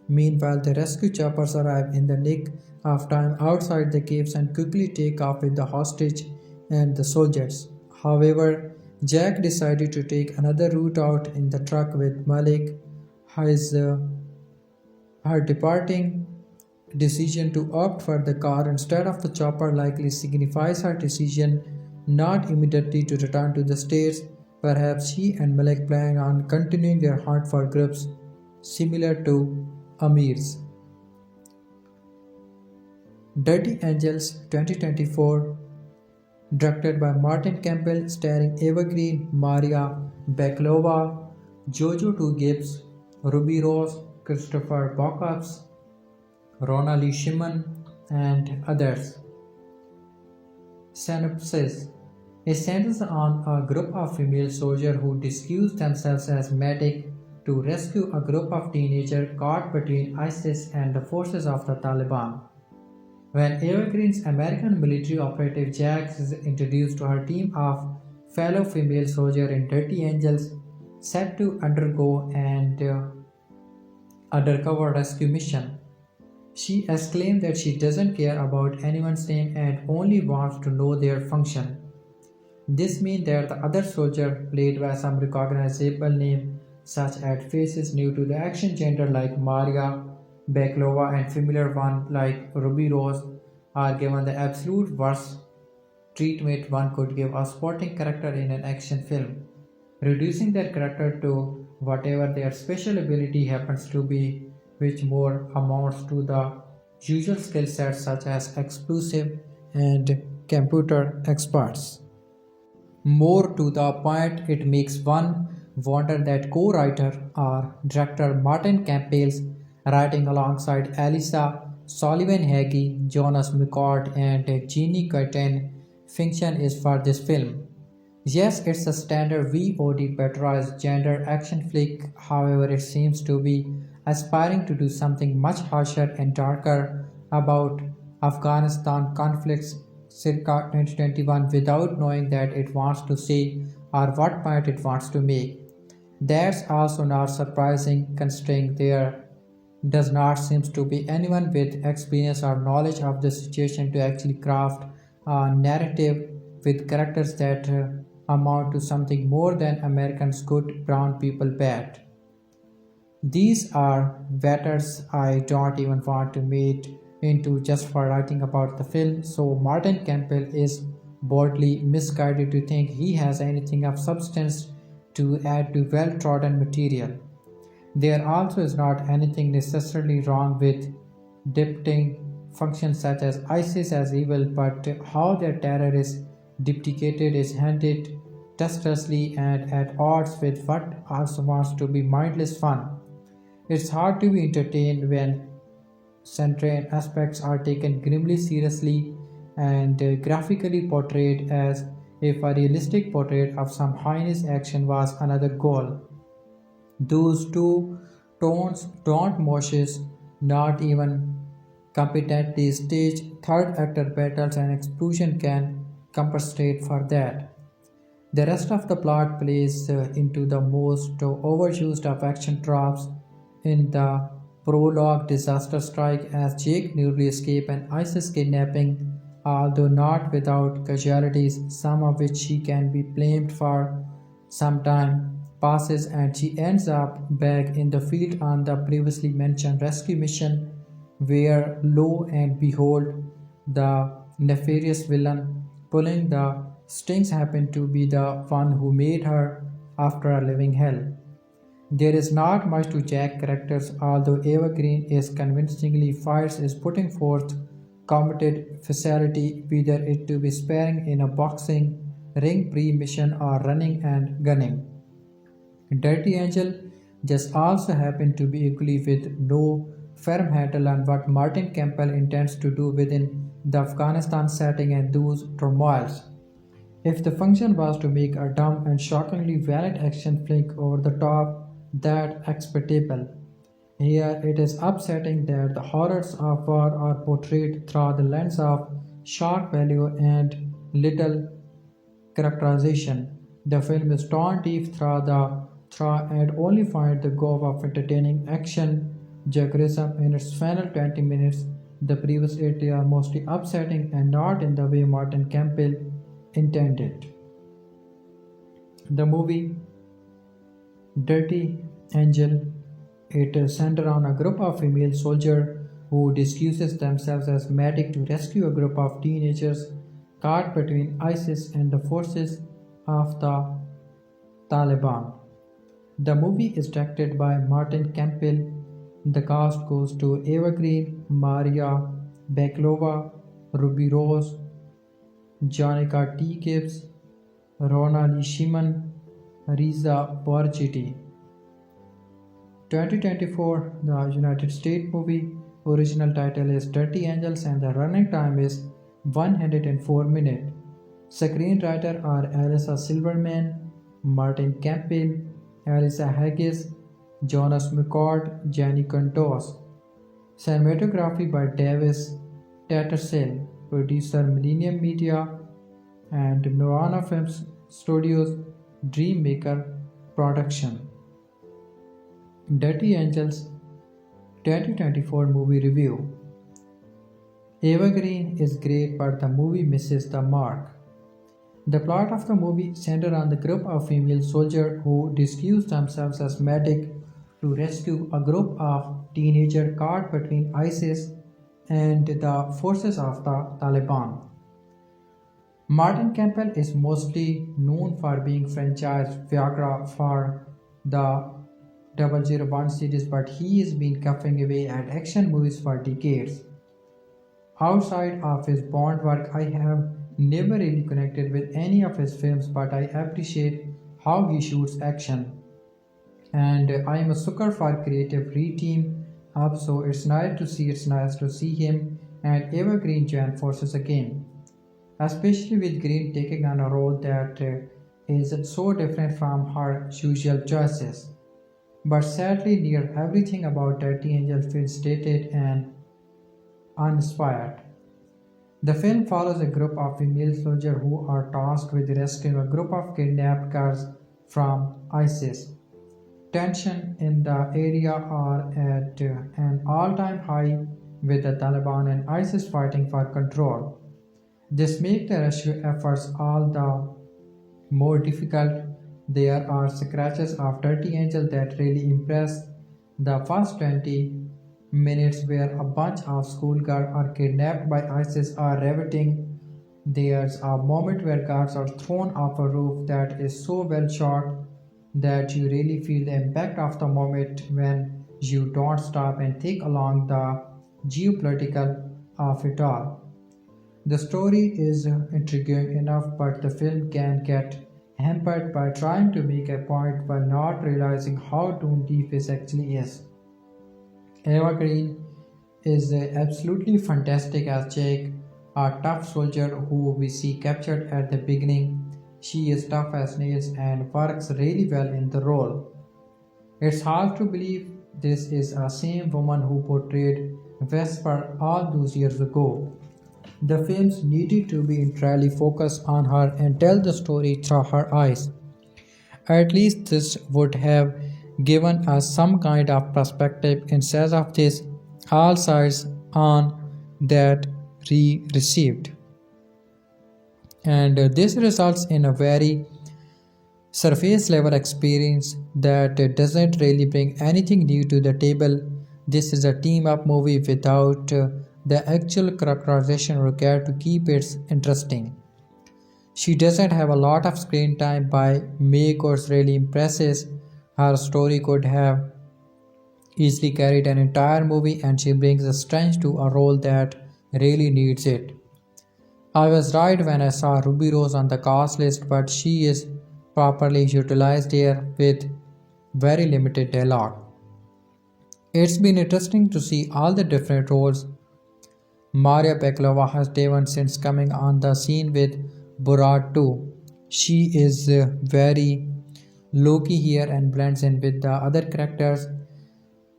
Meanwhile, the rescue choppers arrive in the nick of time outside the caves and quickly take off with the hostage and the soldiers. However, Jack decided to take another route out in the truck with Malik, his Her departing decision to opt for the car instead of the chopper likely signifies her decision not immediately to return to the States. Perhaps she and Malik plan on continuing their hunt for groups similar to Amir's. Dirty Angels 2024, directed by Martin Campbell, starring Eva Green, Maria Bakalova, Jojo Two Gibbs, Ruby Rose, Christopher Bockhops, Ronali Shimon, and others. Synopsis: it centers on a group of female soldiers who disguise themselves as medics to rescue a group of teenagers caught between ISIS and the forces of the Taliban. When Eva Green's American military operative Jax is introduced to her team of fellow female soldiers in Dirty Angels, set to undergo an undercover rescue mission, she exclaims that she doesn't care about anyone's name and only wants to know their function. This means that the other soldier, played by some recognizable name such as faces new to the action genre like Maria Bakalova and familiar one like Ruby Rose, are given the absolute worst treatment one could give a supporting character in an action film, reducing their character to whatever their special ability happens to be, which more amounts to the usual skill sets such as explosive and computer experts. More to the point, it makes one wonder that co-writer or director Martin Campbell's writing alongside Elisa Sullivan Hagee, Jonas McCord, and Jeannie Curtin fiction is for this film. Yes, it's a standard VOD patriotic gender action flick, however, it seems to be aspiring to do something much harsher and darker about Afghanistan conflicts circa 2021 without knowing that it wants to say or what point it wants to make. That's also not surprising considering there does not seem to be anyone with experience or knowledge of the situation to actually craft a narrative with characters that amount to something more than Americans good, brown people bad. These are matters I don't even want to meet into just for writing about the film, so Martin Campbell is boldly misguided to think he has anything of substance to add to well-trodden material. There also is not anything necessarily wrong with depicting functions such as ISIS as evil, but how their terror is depicted is handled dexterously and at odds with what also wants to be mindless fun. It's hard to be entertained when central aspects are taken grimly seriously and graphically portrayed as if a realistic portrait of some heinous action was another goal. Those two tones don't Moshe's not even competently staged third actor battles and explosion can compensate for that. The rest of the plot plays into the most overused of action tropes. In the prologue, disaster strike as Jake nearly escapes an ISIS kidnapping, although not without casualties, some of which she can be blamed for. Some time passes and she ends up back in the field on the previously mentioned rescue mission, where lo and behold, the nefarious villain pulling the strings happened to be the one who made her after a living hell. There is not much to Jack characters, although Eva Green is convincingly fierce is putting forth committed facility, whether it to be sparring in a boxing ring pre-mission or running and gunning. Dirty Angel just also happened to be equally with no firm handle on what Martin Campbell intends to do within the Afghanistan setting and those turmoils. If the function was to make a dumb and shockingly violent action flick over the top, that's acceptable. Here it is upsetting that the horrors of war are portrayed through the lens of shock value and little characterization. The film is torn deep through and only finds the goal of entertaining action jargonism in its final 20 minutes. The previous 80 are mostly upsetting and not in the way Martin Campbell intended. The movie Dirty Angel It centers on a group of female soldiers who disguises themselves as medic to rescue a group of teenagers caught between ISIS and the forces of the Taliban. The movie is directed by Martin Campbell. The cast goes to Eva Green, Maria Bakalova, Ruby Rose, Jonica T. Gibbs, Rona Lee Shimon, Riza Borghetti. 2024, the United States movie. Original title is Dirty Angels and the running time is 104 minutes. Screenwriter are Alyssa Silverman, Martin Campbell, Alyssa Haggis, Jonas McCord, Jenny Contos. Cinematography by Davis Tattersall, producer Millennium Media and Moana Films Studios, Dreammaker Production. Dirty Angels 2024 movie review. Eva Green is great, but the movie misses the mark. The plot of the movie centers on the group of female soldiers who disguise themselves as medic to rescue a group of teenagers caught between ISIS and the forces of the Taliban. Martin Campbell is mostly known for being franchise Viagra for the 001 series, but he has been coughing away at action movies for decades. Outside of his Bond work, I have never really connected with any of his films, but I appreciate how he shoots action. And I am a sucker for creative re-team up, so it's nice to see him and Eva Green join forces again, especially with Green taking on a role that is so different from her usual choices. But sadly, near everything about Dirty Angel feels dated and uninspired. The film follows a group of female soldiers who are tasked with rescuing a group of kidnapped girls from ISIS. Tension in the area are at an all-time high, with the Taliban and ISIS fighting for control. This makes the rescue efforts all the more difficult. There are scratches of Dirty Angel that really impress. The first 20 minutes where a bunch of schoolgirls are kidnapped by ISIS are riveting. There's a moment where girls are thrown off a roof that is so well shot that you really feel the impact of the moment when you don't stop and think along the geopolitical of it all. The story is intriguing enough, but the film can get hampered by trying to make a point while not realizing how tone deaf it actually is. Eva Green is absolutely fantastic as Jake, a tough soldier who we see captured at the beginning. She is tough as nails and works really well in the role. It's hard to believe this is the same woman who portrayed Vesper all those years ago. The films needed to be entirely focused on her and tell the story through her eyes. At least this would have given us some kind of perspective instead of this all sides on that we received. And this results in a very surface level experience that doesn't really bring anything new to the table. This is a team up movie without the actual characterization required to keep it interesting. She doesn't have a lot of screen time by make or really impresses. Her story could have easily carried an entire movie, and she brings a strength to a role that really needs it. I was right when I saw Ruby Rose on the cast list, but she is properly utilized here with very limited dialogue. It's been interesting to see all the different roles Maria Bakalova has taken since coming on the scene with Borat 2. She is very low-key here and blends in with the other characters.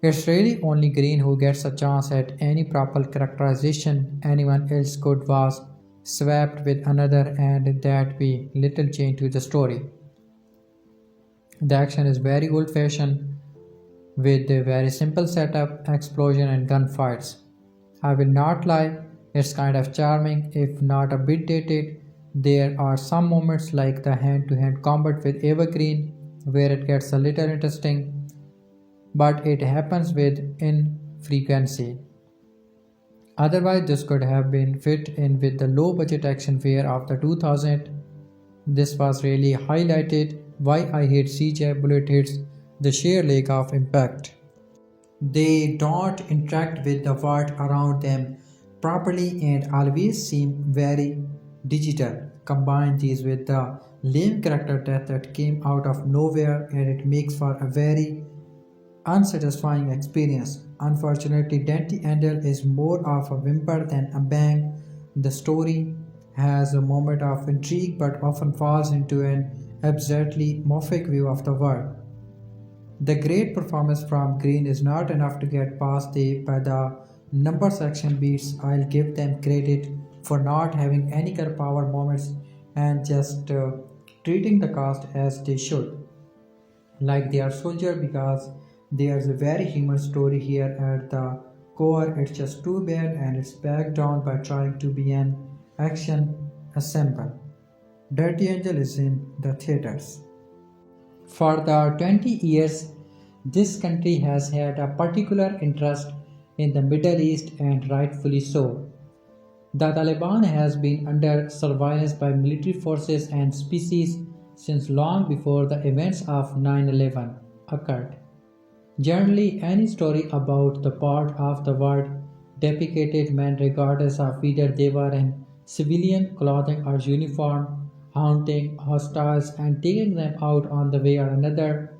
It's really only Green who gets a chance at any proper characterization. Anyone else could was swapped with another and that be little change to the story. The action is very old-fashioned with a very simple setup, explosion and gunfights. I will not lie, it's kind of charming if not a bit dated. There are some moments like the hand-to-hand combat with Eva Green where it gets a little interesting. but it happens with infrequency. Otherwise, this could have been fit in with the low budget action fare of the 2000. This was really highlighted why I hate CJ bullet hits, the sheer lack of impact. They don't interact with the world around them properly and always seem very digital. Combine these with the lame character death that came out of nowhere and it makes for a very unsatisfying experience. Unfortunately, Dante Angel is more of a whimper than a bang. The story has a moment of intrigue but often falls into an absurdly morphic view of the world. The great performance from Green is not enough to get past the by the number section beats. I'll give them credit for not having any girl power moments and just treating the cast as they should, like they are soldier because there's a very human story here at the core. It's just too bad and it's backed down by trying to be an action ensemble. Dirty Angel is in the theaters. For the 20 years, this country has had a particular interest in the Middle East and rightfully so. The Taliban has been under surveillance by military forces and species since long before the events of 9/11 occurred. Generally, any story about the part of the world depicted men regardless of whether they were in civilian clothing or uniform, haunting hostiles and taking them out on the way or another.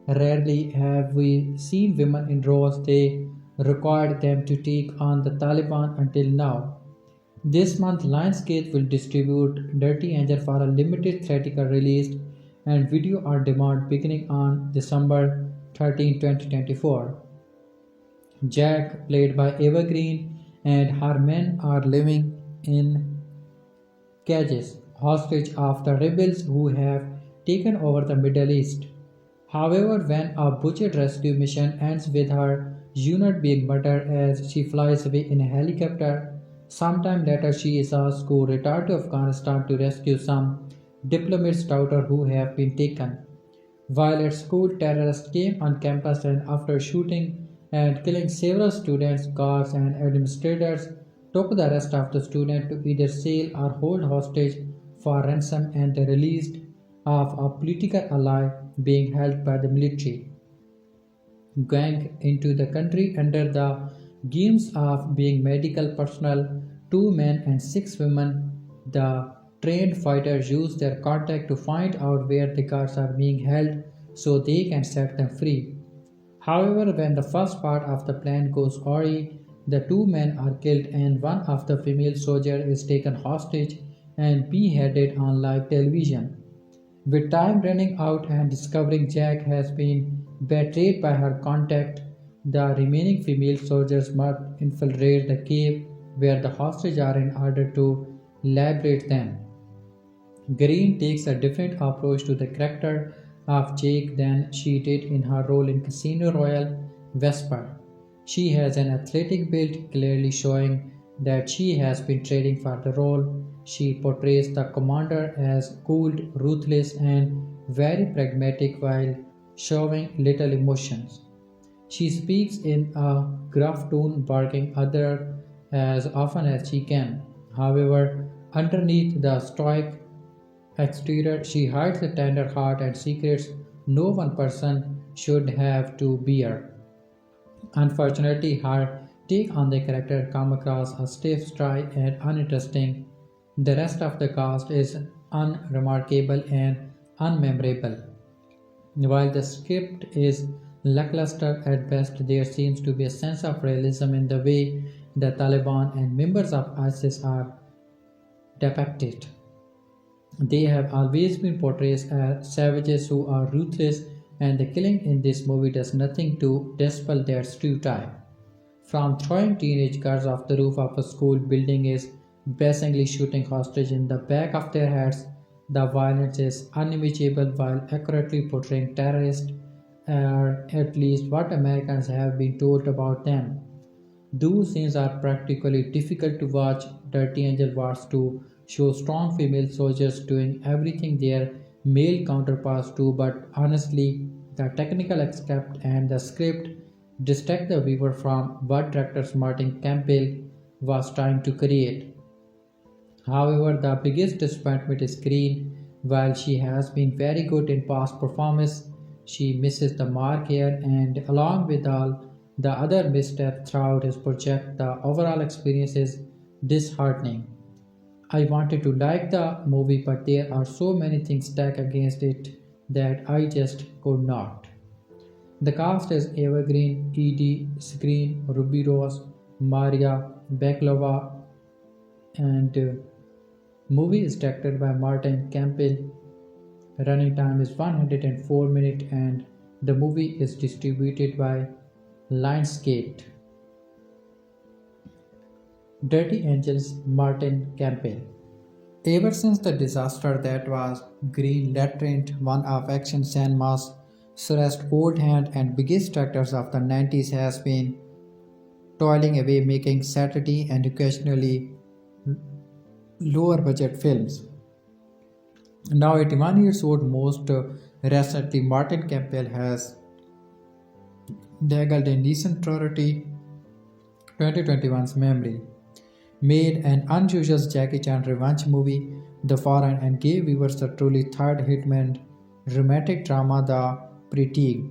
Rarely have we seen women in roles they required them to take on the Taliban until now. This month, Lionsgate will distribute Dirty Angel for a limited theatrical release and video on demand beginning on December 13, 2024. Jack, played by Eva Green, and her men are living in cages, hostage of the rebels who have taken over the Middle East. However, when a butchered rescue mission ends with her unit being murdered as she flies away in a helicopter, sometime later she is asked to return to Afghanistan to rescue some diplomats' daughter who have been taken. While at school, terrorists came on campus and after shooting and killing several students, guards, and administrators, took the rest of the students to either sell or hold hostage for ransom and the release of a political ally being held by the military. Going into the country under the guise of being medical personnel, 2 men and 6 women, the trained fighters use their contact to find out where the guards are being held so they can set them free. However, when the first part of the plan goes awry, the 2 men are killed and one of the female soldiers is taken hostage and beheaded on live television. With time running out and discovering Jack has been betrayed by her contact, the remaining female soldiers must infiltrate the cave where the hostages are in order to liberate them. Green takes a different approach to the character of Jake than she did in her role in Casino Royale Vesper. She has an athletic build, clearly showing that she has been training for the role. She portrays the commander as cold, ruthless, and very pragmatic while showing little emotions. She speaks in a gruff tone, barking others as often as she can. However, underneath the stoic exterior, she hides the tender heart and secrets no one person should have to bear. Unfortunately, her take on the character comes across as stiff, dry, and uninteresting. The rest of the cast is unremarkable and unmemorable. While the script is lackluster at best, there seems to be a sense of realism in the way the Taliban and members of ISIS are depicted. They have always been portrayed as savages who are ruthless, and the killing in this movie does nothing to dispel their stereotype. From throwing teenage girls off the roof of a school building is brazenly shooting hostages in the back of their heads, the violence is unimaginable while accurately portraying terrorists, or at least what Americans have been told about them. Those scenes are practically difficult to watch. Dirty Angel wants to show strong female soldiers doing everything their male counterparts do, but honestly, The technical aspect and the script distract the viewer from what director Martin Campbell was trying to create. However, the biggest disappointment is Green. While she has been very good in past performances, she misses the mark here, and along with all the other missteps throughout his project, the overall experience is disheartening. I wanted to like the movie, but there are so many things stacked against it that I just could not. The cast is Eva Green, Edie Screen, Ruby Rose, Maria Bakalova, and movie is directed by Martin Campbell. Running time is 104 minutes and the movie is distributed by Lionsgate. Dirty Angels Martin Campbell. Ever since the disaster that was Green Lantern, one of action cinema's surest old hand and biggest directors of the 90s has been toiling away making Saturday and occasionally lower budget films. Now, 81 years old, most recently, Martin Campbell has dabbled in recent Authority 2021's memory, made an unusual Jackie Chan revenge movie, The Foreign, and gave viewers the truly third Hitman romantic drama, The Prestige.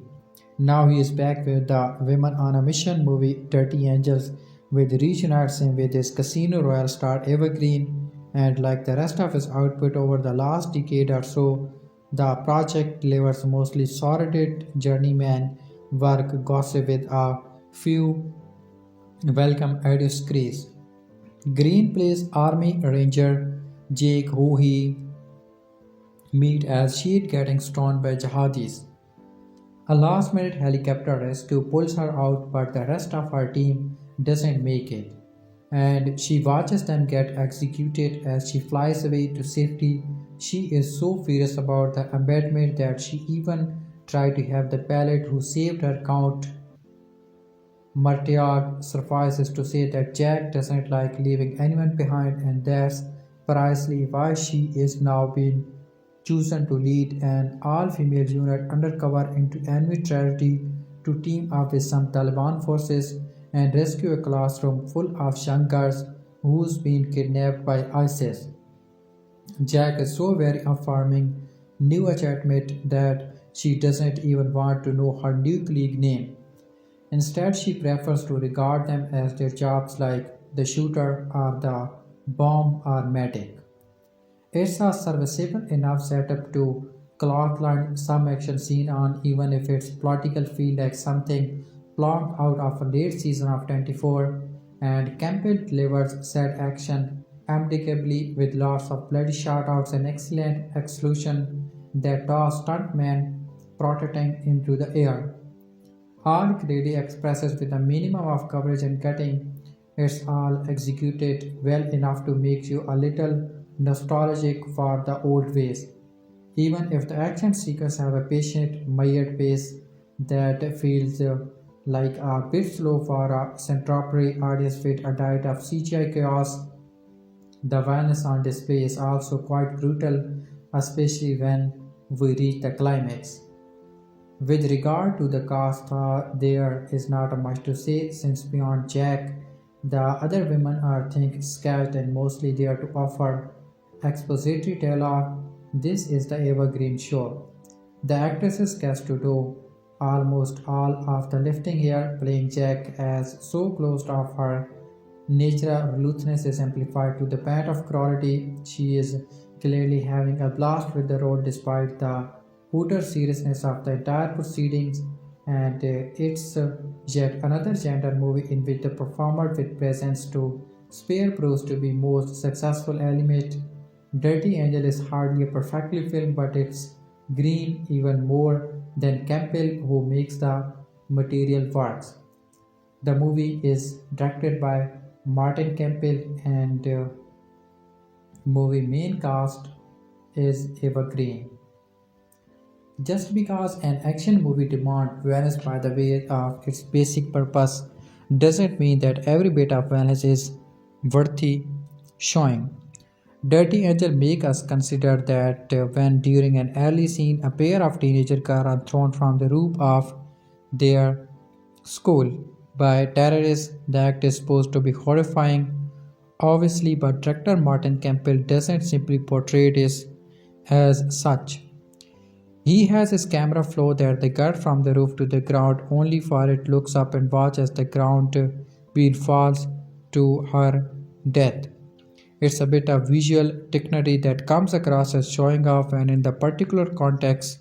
Now he is back with the Women on a Mission movie, Dirty Angels, with reunites him with his Casino Royale star Eva Green, and like the rest of his output over the last decade or so, the project delivers mostly sordid journeyman work gossip with a few welcome Eido screens. Green plays Army Ranger Jake, who he meet as she's getting stoned by jihadis. A last minute helicopter rescue pulls her out, but the rest of her team doesn't make it. And she watches them get executed as she flies away to safety. She is so furious about the abandonment that she even tried to have the pilot who saved her Count Martial. Suffices to say that Jack doesn't like leaving anyone behind, and that's precisely why she is now being chosen to lead an all-female unit undercover into enemy territory to team up with some Taliban forces and rescue a classroom full of young girls who's been kidnapped by ISIS. Jack is so very affirming new attachment that she doesn't even want to know her new colleague name. Instead, she prefers to regard them as their jobs like the shooter or the bomb or medic. It's a serviceable enough setup to clothline some action scene on, even if its political feel like something plonked out of a late season of 24, and Campbell delivers said action amicably with lots of bloody shoutouts and excellent execution that toss stuntmen protesting into the air. All clearly expresses with a minimum of coverage and cutting. It's all executed well enough to make you a little nostalgic for the old ways. Even if the action sequences have a patient, measured pace that feels like a bit slow for a contemporary audience with a diet of CGI chaos, the violence on display is also quite brutal, especially when we reach the climax. With regard to the cast, there is not much to say since beyond Jack, the other women are think scattered and mostly there to offer expository dialogue. This is the Evergreen show. The actresses gets to do almost all of the lifting here, playing Jack as so closed off her natural ruthlessness is amplified to the point of cruelty. She is clearly having a blast with the role despite the utter seriousness of the entire proceedings, and it's yet another gender movie in which the performer with presence to spare proves to be most successful element. Dirty Angel is hardly a perfectly filmed, but it's Green even more than Campbell who makes the material works. The movie is directed by Martin Campbell and movie main cast is Eva Green. Just because an action movie demands violence by the way of its basic purpose doesn't mean that every bit of violence is worthy showing. Dirty Angel make us consider that when during an early scene a pair of teenage girls are thrown from the roof of their school by terrorists, the act is supposed to be horrifying, obviously, but director Martin Campbell doesn't simply portray it as such. He has his camera flow that they got from the roof to the ground only for it looks up and watch as the ground wheel falls to her death. It's a bit of visual technology that comes across as showing off and in the particular context